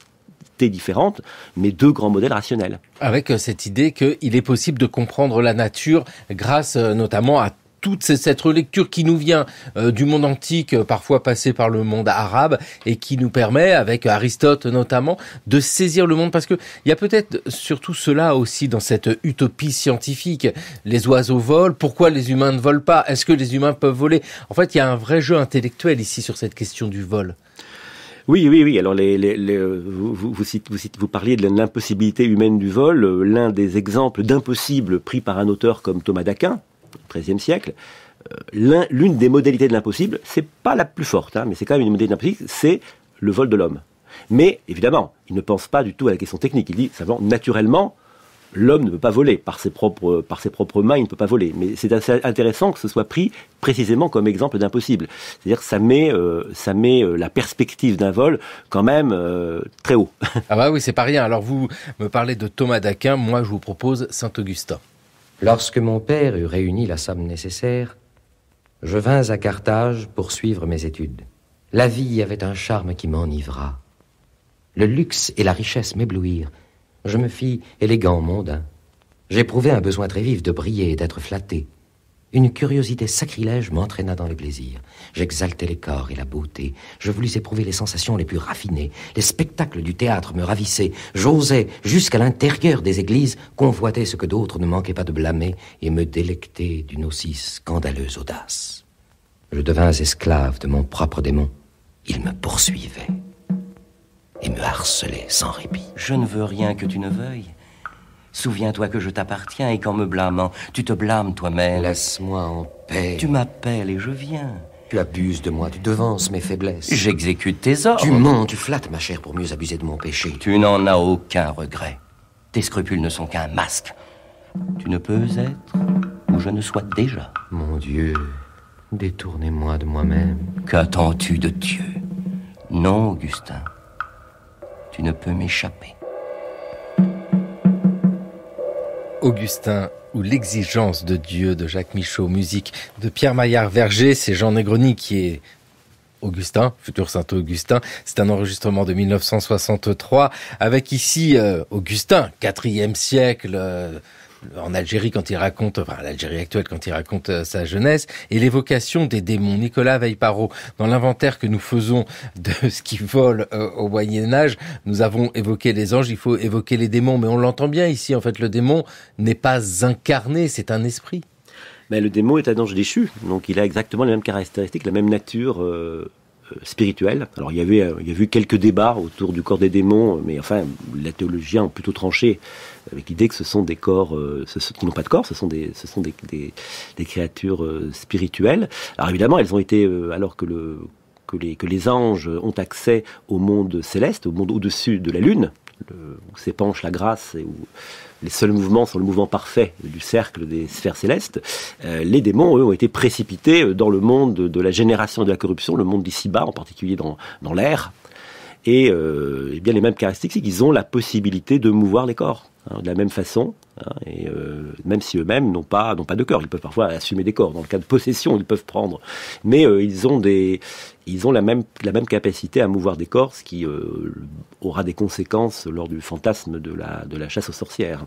différentes, mais deux grands modèles rationnels. Avec cette idée qu'il est possible de comprendre la nature grâce notamment à toute cette relecture qui nous vient du monde antique, parfois passé par le monde arabe, et qui nous permet, avec Aristote notamment, de saisir le monde. Parce que il y a peut-être surtout cela aussi dans cette utopie scientifique. Les oiseaux volent, pourquoi les humains ne volent pas? Est-ce que les humains peuvent voler? En fait, il y a un vrai jeu intellectuel ici sur cette question du vol. Oui. Alors, vous parliez de l'impossibilité humaine du vol. L'un des exemples d'impossible pris par un auteur comme Thomas d'Aquin, au XIIIe siècle, l'une des modalités de l'impossible, c'est pas la plus forte, hein, mais c'est quand même une modalité de l'impossible, c'est le vol de l'homme. Mais, évidemment, il ne pense pas du tout à la question technique. Il dit simplement, naturellement, l'homme ne peut pas voler. Par ses propres mains, il ne peut pas voler. Mais c'est assez intéressant que ce soit pris précisément comme exemple d'impossible. C'est-à-dire que ça met la perspective d'un vol quand même très haut. Ah bah oui, c'est pas rien. Alors vous me parlez de Thomas d'Aquin, moi je vous propose Saint-Augustin. Lorsque mon père eut réuni la somme nécessaire, je vins à Carthage pour suivre mes études. La vie avait un charme qui m'enivra. Le luxe et la richesse m'éblouirent. Je me fis élégant, mondain. J'éprouvais un besoin très vif de briller et d'être flatté. Une curiosité sacrilège m'entraîna dans les plaisirs. J'exaltais les corps et la beauté. Je voulus éprouver les sensations les plus raffinées. Les spectacles du théâtre me ravissaient. J'osais, jusqu'à l'intérieur des églises, convoiter ce que d'autres ne manquaient pas de blâmer et me délecter d'une aussi scandaleuse audace. Je devins esclave de mon propre démon. Il me poursuivait et me harcelait sans répit. Je ne veux rien que tu ne veuilles. Souviens-toi que je t'appartiens et qu'en me blâmant, tu te blâmes toi-même. Laisse-moi en paix. Tu m'appelles et je viens. Tu abuses de moi, tu devances mes faiblesses. J'exécute tes ordres. Tu mens, tu flattes ma chair pour mieux abuser de mon péché. Tu n'en as aucun regret. Tes scrupules ne sont qu'un masque. Tu ne peux être où je ne sois déjà. Mon Dieu, détournez-moi de moi-même. Qu'attends-tu de Dieu? Non, Augustin. Tu ne peux m'échapper. Augustin ou l'exigence de Dieu de Jacques Michaud, musique de Pierre Maillard-Verger, c'est Jean Negroni qui est Augustin, futur Saint Augustin. C'est un enregistrement de 1963 avec ici Augustin, 4e siècle, en Algérie quand il raconte, l'Algérie actuelle quand il raconte sa jeunesse, et l'évocation des démons. Nicolas Veille-Parot, dans l'inventaire que nous faisons de ce qui vole au Moyen-Âge, nous avons évoqué les anges, il faut évoquer les démons, mais on l'entend bien ici, en fait, le démon n'est pas incarné, c'est un esprit. Mais le démon est un ange déchu, donc il a exactement les mêmes caractéristiques, la même nature spirituelle. Alors il y a eu quelques débats autour du corps des démons, mais enfin, les théologiens ont plutôt tranché avec l'idée que ce sont des corps qui n'ont pas de corps, ce sont des créatures spirituelles. Alors évidemment, elles ont été, alors que que les anges ont accès au monde céleste, au monde au-dessus de la Lune, où s'épanche la grâce et où les seuls mouvements sont le mouvement parfait du cercle des sphères célestes, les démons, eux, ont été précipités dans le monde de la génération et de la corruption, le monde d'ici-bas, en particulier dans l'air. Et bien les mêmes caractéristiques, ils ont la possibilité de mouvoir les corps, de la même façon, et même si eux-mêmes n'ont pas de corps, ils peuvent parfois assumer des corps. Dans le cas de possession, ils peuvent prendre, mais ils ont la même capacité à mouvoir des corps, ce qui aura des conséquences lors du fantasme de la chasse aux sorcières.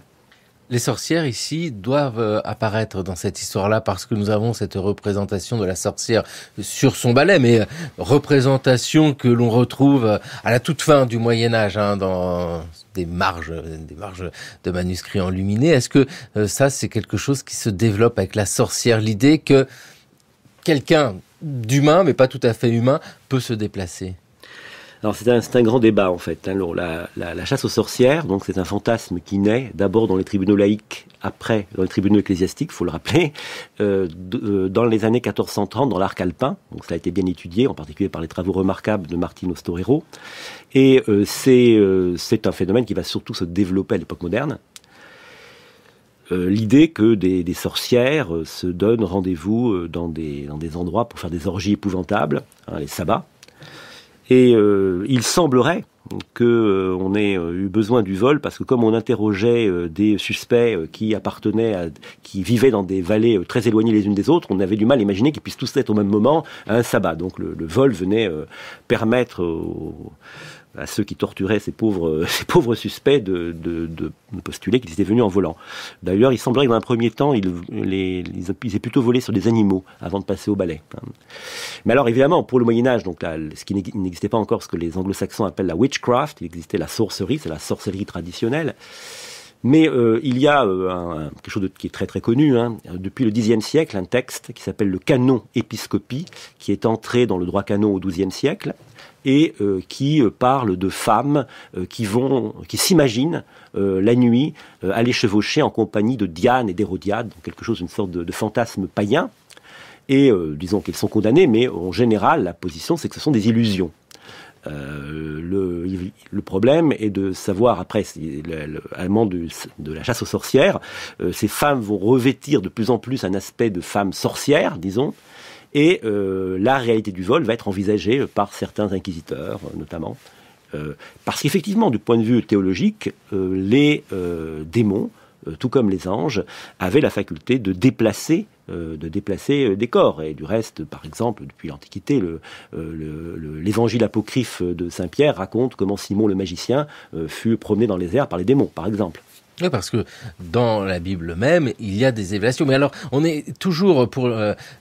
Les sorcières ici doivent apparaître dans cette histoire-là parce que nous avons cette représentation de la sorcière sur son balai, mais représentation que l'on retrouve à la toute fin du Moyen-Âge, dans des marges de manuscrits enluminés. Est-ce que ça, c'est quelque chose qui se développe avec la sorcière, l'idée que quelqu'un d'humain, mais pas tout à fait humain, peut se déplacer? Alors c'est un grand débat en fait. La chasse aux sorcières, donc c'est un fantasme qui naît d'abord dans les tribunaux laïques, après dans les tribunaux ecclésiastiques, faut le rappeler, dans les années 1430 dans l'arc alpin. Donc ça a été bien étudié, en particulier par les travaux remarquables de Martino Storero. Et c'est un phénomène qui va surtout se développer à l'époque moderne. L'idée que des sorcières se donnent rendez-vous dans des endroits pour faire des orgies épouvantables, les sabbats. Et il semblerait qu'on ait eu besoin du vol parce que comme on interrogeait des suspects qui vivaient dans des vallées très éloignées les unes des autres, on avait du mal à imaginer qu'ils puissent tous être au même moment à un sabbat. Donc le vol venait permettre à ceux qui torturaient ces pauvres suspects de postuler qu'ils étaient venus en volant. D'ailleurs, il semblerait que dans un premier temps, ils aient plutôt volé sur des animaux avant de passer au balai. Mais alors, évidemment, pour le Moyen-Âge, donc là, ce qui n'existait pas encore, ce que les anglo-saxons appellent la witchcraft, il existait la sorcerie, c'est la sorcellerie traditionnelle. Mais il y a quelque chose qui est très très connu, depuis le Xe siècle, un texte qui s'appelle le Canon Episcopi, qui est entré dans le droit canon au XIIe siècle, et qui parle de femmes qui s'imaginent la nuit aller chevaucher en compagnie de Diane et d'Hérodiade, donc quelque chose, une sorte de fantasme païen. Et disons qu'elles sont condamnées, mais en général, la position, c'est que ce sont des illusions. Le problème est de savoir, après, à un moment de la chasse aux sorcières, ces femmes vont revêtir de plus en plus un aspect de femmes sorcières, disons, et la réalité du vol va être envisagée par certains inquisiteurs, notamment. Parce qu'effectivement, du point de vue théologique, les démons, tout comme les anges, avaient la faculté de déplacer des corps. Et du reste, par exemple, depuis l'Antiquité, l'évangile apocryphe de Saint-Pierre raconte comment Simon le magicien fut promené dans les airs par les démons, par exemple. Oui, parce que dans la Bible même, il y a des évaluations. Mais alors, on est toujours pour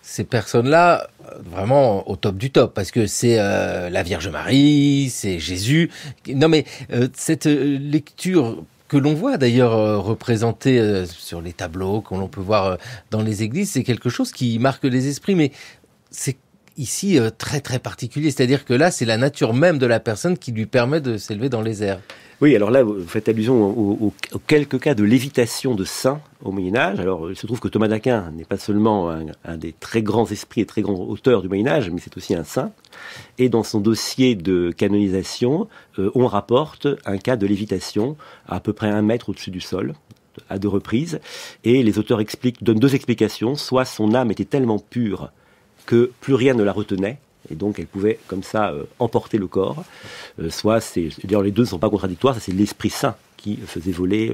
ces personnes-là vraiment au top du top, parce que c'est la Vierge Marie, c'est Jésus. Non, mais cette lecture que l'on voit d'ailleurs représentée sur les tableaux, qu'on peut voir dans les églises, c'est quelque chose qui marque les esprits. Mais c'est ici très très particulier, c'est-à-dire que là, c'est la nature même de la personne qui lui permet de s'élever dans les airs. Oui, alors là, vous faites allusion aux quelques cas de lévitation de saints au Moyen-Âge. Alors, il se trouve que Thomas d'Aquin n'est pas seulement un des très grands esprits et très grands auteurs du Moyen-Âge, mais c'est aussi un saint. Et dans son dossier de canonisation, on rapporte un cas de lévitation à peu près 1 mètre au-dessus du sol, à 2 reprises. Et les auteurs donnent 2 explications. Soit son âme était tellement pure que plus rien ne la retenait, et donc elle pouvait comme ça emporter le corps. Soit d'ailleurs les deux ne sont pas contradictoires, c'est l'Esprit Saint qui faisait voler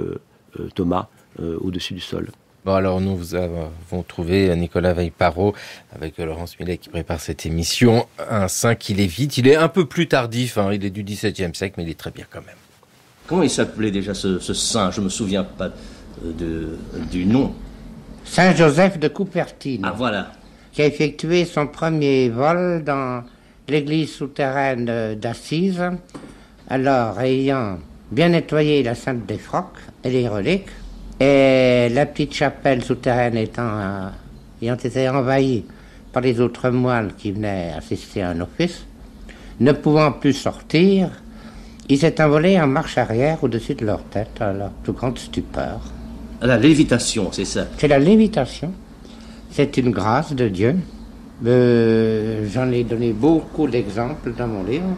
Thomas au-dessus du sol. Bon, alors nous avons trouvé Nicolas Veille-Parot avec Laurence Millet qui prépare cette émission, un saint qui lévite. Il est un peu plus tardif, il est du XVIIe siècle, mais il est très bien quand même. Comment il s'appelait déjà ce saint? Je me souviens pas du nom. Saint Joseph de Cupertino. Ah voilà. Qui a effectué son premier vol dans l'église souterraine d'Assise, alors ayant bien nettoyé la Sainte des Frocs et les reliques, et la petite chapelle souterraine ayant été envahie par les autres moines qui venaient assister à un office, ne pouvant plus sortir, il s'est envolé en marche arrière au-dessus de leur tête, à leur plus grande stupeur. La lévitation, c'est ça? C'est la lévitation. C'est une grâce de Dieu J'en ai donné beaucoup d'exemples dans mon livre.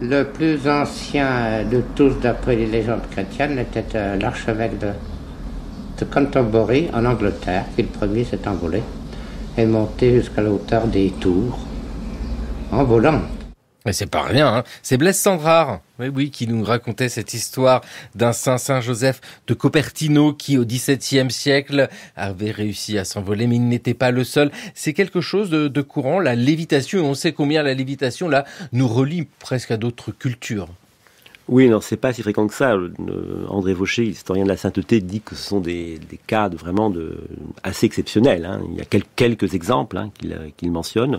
Le plus ancien de tous, d'après les légendes chrétiennes, était l'archevêque de Canterbury, en Angleterre, qui le premier s'est envolé, et monté jusqu'à la hauteur des tours, en volant. Mais c'est pas rien, hein. C'est Blaise Cendrars, oui, qui nous racontait cette histoire d'un Saint Joseph de Cupertino qui, au XVIIe siècle, avait réussi à s'envoler, mais il n'était pas le seul. C'est quelque chose de courant, la lévitation, et on sait combien la lévitation, là, nous relie presque à d'autres cultures. Oui, non, c'est pas si fréquent que ça. André Vaucher, historien de la sainteté, dit que ce sont des cas vraiment assez exceptionnels, hein. Il y a quelques exemples, hein, qu'il mentionne.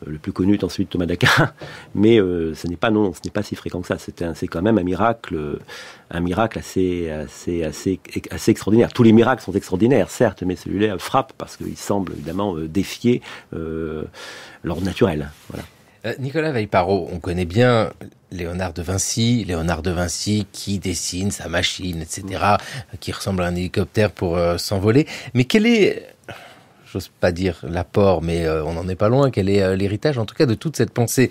Le plus connu est ensuite Thomas d'Aquin, mais ce n'est pas si fréquent que ça. C'est quand même un miracle assez extraordinaire. Tous les miracles sont extraordinaires, certes, mais celui-là frappe parce qu'il semble évidemment défier l'ordre naturel. Voilà. Nicolas Veille-Parot, on connaît bien Léonard de Vinci qui dessine sa machine, etc., qui ressemble à un hélicoptère pour s'envoler. Mais quel est, j'ose pas dire l'apport, mais on n'en est pas loin, quel est l'héritage, en tout cas, de toute cette pensée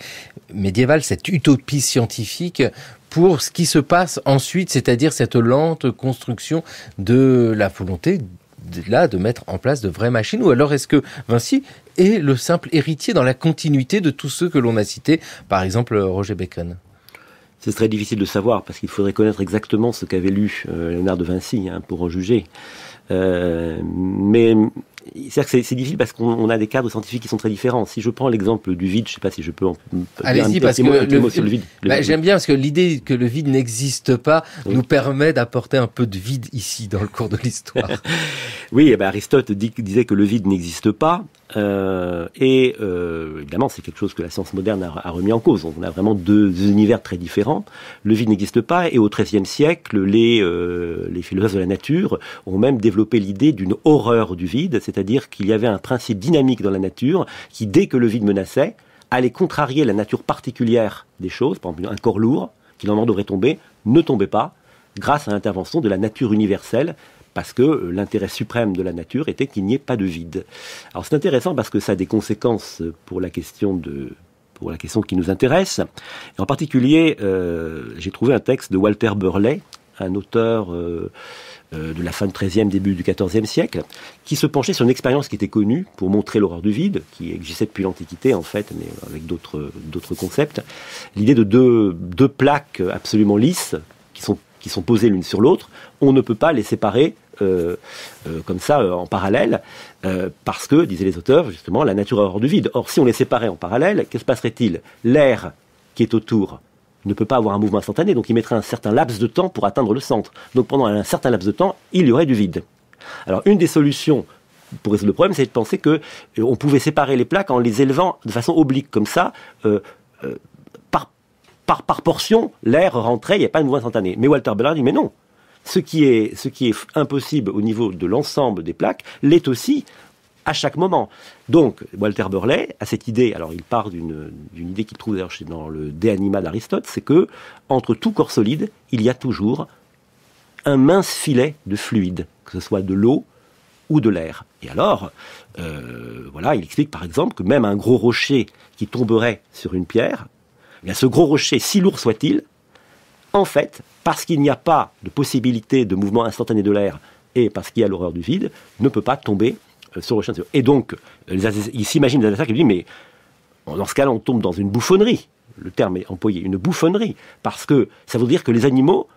médiévale, cette utopie scientifique pour ce qui se passe ensuite, c'est-à-dire cette lente construction de la volonté de mettre en place de vraies machines? Ou alors est-ce que Vinci est le simple héritier dans la continuité de tous ceux que l'on a cités, par exemple Roger Bacon? C'est très difficile de savoir, parce qu'il faudrait connaître exactement ce qu'avait lu Léonard de Vinci, hein, pour en juger. Mais c'est difficile parce qu'on a des cadres scientifiques qui sont très différents. Si je prends l'exemple du vide, je ne sais pas si je peux Allez-y, parce que le vide. J'aime bien, parce que l'idée que le vide n'existe pas nous permet d'apporter un peu de vide ici, dans le cours de l'histoire. Oui, Aristote disait que le vide n'existe pas. Évidemment, c'est quelque chose que la science moderne a remis en cause. On a vraiment deux univers très différents. Le vide n'existe pas, et au XIIIe siècle, les philosophes de la nature ont même développé l'idée d'une horreur du vide, c'est-à-dire qu'il y avait un principe dynamique dans la nature qui, dès que le vide menaçait, allait contrarier la nature particulière des choses. Par exemple, un corps lourd, qui normalement devrait tomber, ne tombait pas, grâce à l'intervention de la nature universelle, parce que l'intérêt suprême de la nature était qu'il n'y ait pas de vide. Alors c'est intéressant parce que ça a des conséquences pour la question qui nous intéresse. Et en particulier, j'ai trouvé un texte de Walter Burley, un auteur de la fin du XIIIe, début du XIVe siècle, qui se penchait sur une expérience qui était connue pour montrer l'horreur du vide, qui existait depuis l'Antiquité en fait, mais avec d'autres concepts. L'idée de deux plaques absolument lisses qui sont posées l'une sur l'autre. On ne peut pas les séparer comme ça en parallèle, parce que, disaient les auteurs, justement, la nature a horreur du vide. Or, si on les séparait en parallèle, que se passerait-il? L'air qui est autour ne peut pas avoir un mouvement instantané, donc il mettrait un certain laps de temps pour atteindre le centre. Donc pendant un certain laps de temps, il y aurait du vide. Alors une des solutions pour résoudre le problème, c'est de penser que on pouvait séparer les plaques en les élevant de façon oblique, comme ça, par portion, l'air rentrait, il n'y a pas de mouvement instantané. Mais Walter Burley dit, mais non, ce qui est impossible au niveau de l'ensemble des plaques l'est aussi à chaque moment. Donc, Walter Burley a cette idée, alors il part d'une idée qu'il trouve d'ailleurs dans le De Anima d'Aristote, c'est que, entre tout corps solide, il y a toujours un mince filet de fluide, que ce soit de l'eau ou de l'air. Et alors, il explique par exemple que même un gros rocher qui tomberait sur une pierre, eh bien, ce gros rocher, si lourd soit-il, en fait, parce qu'il n'y a pas de possibilité de mouvement instantané de l'air et parce qu'il y a l'horreur du vide, ne peut pas tomber sur le rocher. Et donc, il s'imagine des attaques et il dit, mais dans ce cas-là, on tombe dans une bouffonnerie. Le terme est employé, une bouffonnerie. Parce que ça veut dire que les animaux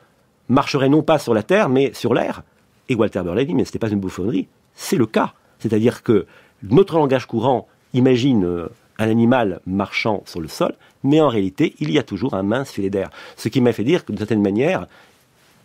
marcheraient non pas sur la terre, mais sur l'air. Et Walter Burley dit, mais ce n'est pas une bouffonnerie, c'est le cas. C'est-à-dire que notre langage courant imagine un animal marchant sur le sol, mais en réalité, il y a toujours un mince filet d'air. Ce qui m'a fait dire que, d'une certaine manière,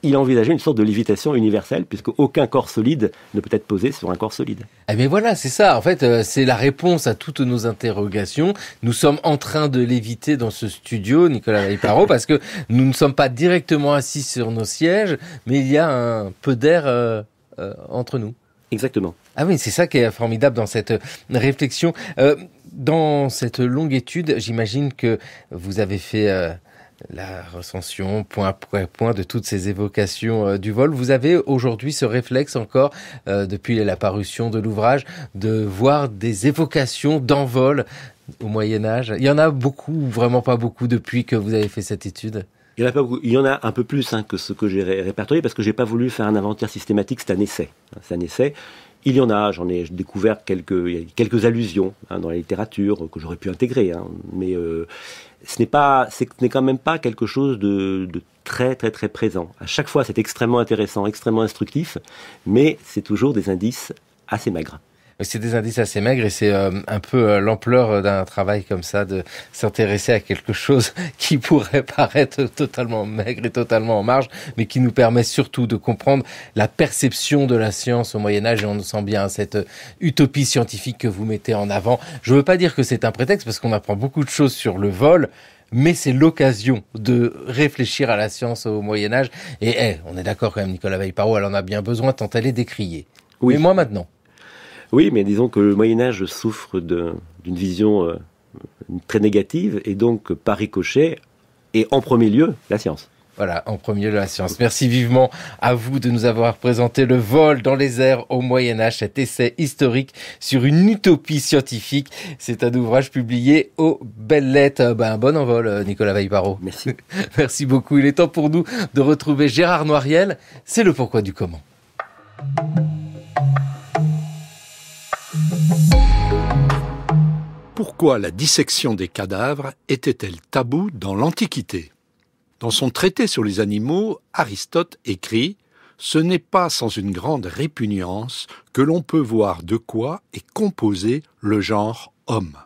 il envisageait une sorte de lévitation universelle, puisque aucun corps solide ne peut être posé sur un corps solide. Eh bien voilà, c'est ça. En fait, c'est la réponse à toutes nos interrogations. Nous sommes en train de léviter dans ce studio, Nicolas Veille-Parot, parce que nous ne sommes pas directement assis sur nos sièges, mais il y a un peu d'air entre nous. Exactement. Ah oui, c'est ça qui est formidable dans cette réflexion. Dans cette longue étude, j'imagine que vous avez fait la recension point après point de toutes ces évocations du vol. Vous avez aujourd'hui ce réflexe encore, depuis la parution de l'ouvrage, de voir des évocations d'envol au Moyen-Âge. Il y en a beaucoup, ou vraiment pas beaucoup, depuis que vous avez fait cette étude? Il y en a pas beaucoup. Il y en a un peu plus que ce que j'ai répertorié, parce que j'ai pas voulu faire un inventaire systématique, c'est un essai. C'est un essai. Il y en a, j'en ai découvert quelques allusions dans la littérature que j'aurais pu intégrer, mais ce n'est quand même pas quelque chose de très très très présent. À chaque fois, c'est extrêmement intéressant, extrêmement instructif, mais c'est toujours des indices assez maigres. C'est des indices assez maigres et c'est un peu l'ampleur d'un travail comme ça, de s'intéresser à quelque chose qui pourrait paraître totalement maigre et totalement en marge, mais qui nous permet surtout de comprendre la perception de la science au Moyen-Âge, et on sent bien cette utopie scientifique que vous mettez en avant. Je ne veux pas dire que c'est un prétexte, parce qu'on apprend beaucoup de choses sur le vol, mais c'est l'occasion de réfléchir à la sd'une au Moyen-Âge. Et on est d'accord quand même, Nicolas Veille-Parot, elle en a bien besoin tant elle est décriée. Oui. Mais moi maintenant. Oui, mais disons que le Moyen-Âge souffre d'une vision très négative, et donc par ricochet, et en premier lieu, la science. Voilà, en premier lieu la science. Merci vivement à vous de nous avoir présenté Le vol dans les airs au Moyen-Âge, cet essai historique sur une utopie scientifique. C'est un ouvrage publié aux Belles Lettres. Un bon envol, Nicolas Veille-Parot. Merci. Merci beaucoup. Il est temps pour nous de retrouver Gérard Noiriel. C'est le pourquoi du comment. Pourquoi la dissection des cadavres était-elle taboue dans l'Antiquité ? Dans son traité sur les animaux, Aristote écrit « Ce n'est pas sans une grande répugnance que l'on peut voir de quoi est composé le genre homme ».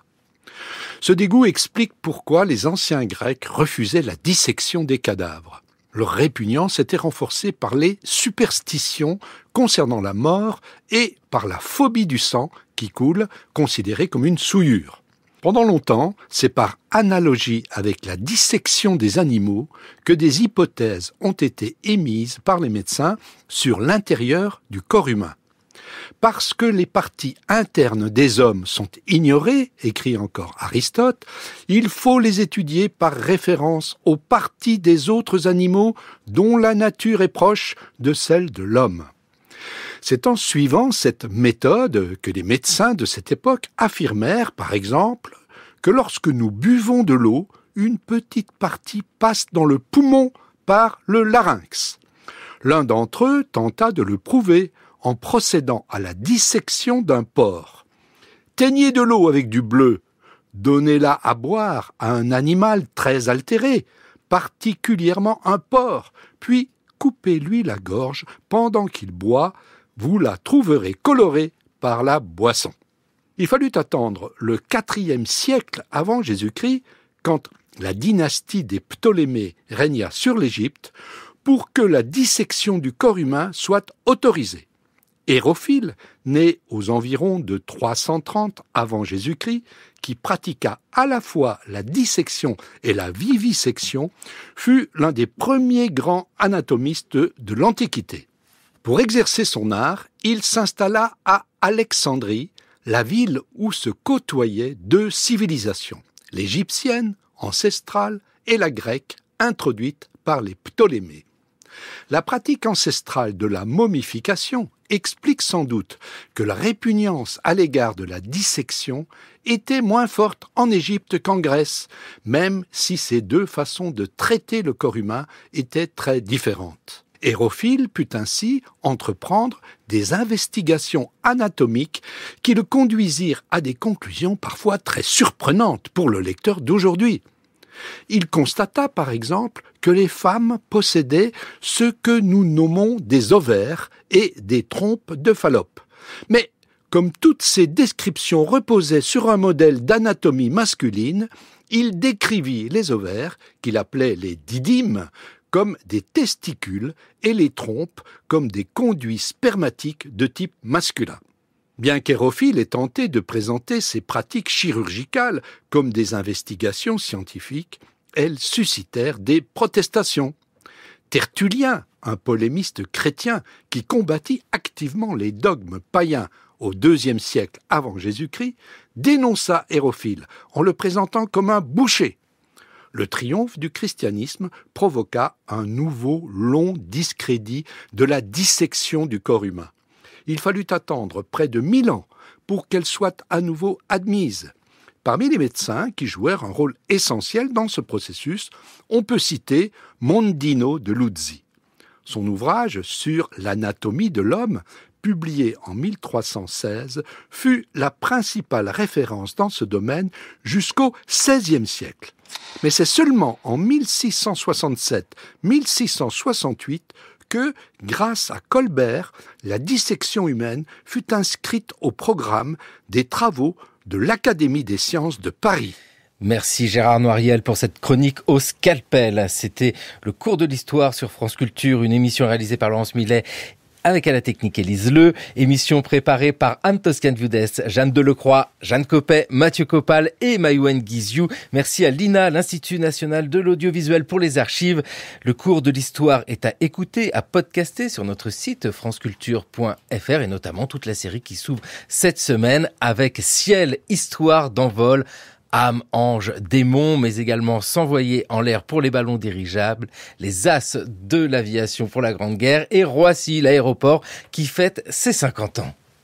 Ce dégoût explique pourquoi les anciens Grecs refusaient la dissection des cadavres. Leur répugnance était renforcée par les superstitions concernant la mort et par la phobie du sang qui coule, considérée comme une souillure. Pendant longtemps, c'est par analogie avec la dissection des animaux que des hypothèses ont été émises par les médecins sur l'intérieur du corps humain. Parce que les parties internes des hommes sont ignorées, écrit encore Aristote, il faut les étudier par référence aux parties des autres animaux dont la nature est proche de celle de l'homme. C'est en suivant cette méthode que les médecins de cette époque affirmèrent, par exemple, que lorsque nous buvons de l'eau, une petite partie passe dans le poumon par le larynx. L'un d'entre eux tenta de le prouver en procédant à la dissection d'un porc. Teignez de l'eau avec du bleu, donnez-la à boire à un animal très altéré, particulièrement un porc, puis coupez-lui la gorge pendant qu'il boit, vous la trouverez colorée par la boisson. Il fallut attendre le IVe siècle avant Jésus-Christ, quand la dynastie des Ptolémées régna sur l'Égypte, pour que la dissection du corps humain soit autorisée. Hérophile, né aux environs de 330 avant Jésus-Christ, qui pratiqua à la fois la dissection et la vivisection, fut l'un des premiers grands anatomistes de l'Antiquité. Pour exercer son art, il s'installa à Alexandrie, la ville où se côtoyaient deux civilisations, l'égyptienne, ancestrale, et la grecque, introduite par les Ptolémées. La pratique ancestrale de la momification explique sans doute que la répugnance à l'égard de la dissection était moins forte en Égypte qu'en Grèce, même si ces deux façons de traiter le corps humain étaient très différentes. Hérophile put ainsi entreprendre des investigations anatomiques qui le conduisirent à des conclusions parfois très surprenantes pour le lecteur d'aujourd'hui. Il constata par exemple que les femmes possédaient ce que nous nommons des ovaires et des trompes de Fallope. Mais comme toutes ces descriptions reposaient sur un modèle d'anatomie masculine, il décrivit les ovaires, qu'il appelait les didymes, comme des testicules et les trompes comme des conduits spermatiques de type masculin. Bien qu'Hérophile ait tenté de présenter ces pratiques chirurgicales comme des investigations scientifiques, elles suscitèrent des protestations. Tertullien, un polémiste chrétien qui combattit activement les dogmes païens au IIe siècle avant Jésus-Christ, dénonça Hérophile en le présentant comme un boucher. Le triomphe du christianisme provoqua un nouveau long discrédit de la dissection du corps humain. Il fallut attendre près de 1000 ans pour qu'elle soit à nouveau admise. Parmi les médecins qui jouèrent un rôle essentiel dans ce processus, on peut citer Mondino de Luzzi. Son ouvrage sur l'anatomie de l'homme, publié en 1316, fut la principale référence dans ce domaine jusqu'au XVIe siècle. Mais c'est seulement en 1667-1668 que, grâce à Colbert, la dissection humaine fut inscrite au programme des travaux de l'Académie des sciences de Paris. Merci Gérard Noiriel pour cette chronique au scalpel. C'était le cours de l'histoire sur France Culture, une émission réalisée par Laurence Millet avec à la technique Élise Leu, émission préparée par Anne Toscan-Viudès, Jeanne Delecroix, Jeanne Copet, Mathieu Copal et Maïwen Guiziou. Merci à l'INA, l'Institut National de l'Audiovisuel pour les archives. Le cours de l'histoire est à écouter, à podcaster sur notre site franceculture.fr et notamment toute la série qui s'ouvre cette semaine avec Ciel, histoire d'envol, âme, ange, démon, mais également s'envoyer en l'air pour les ballons dirigeables, les as de l'aviation pour la Grande Guerre et Roissy, l'aéroport qui fête ses 50 ans.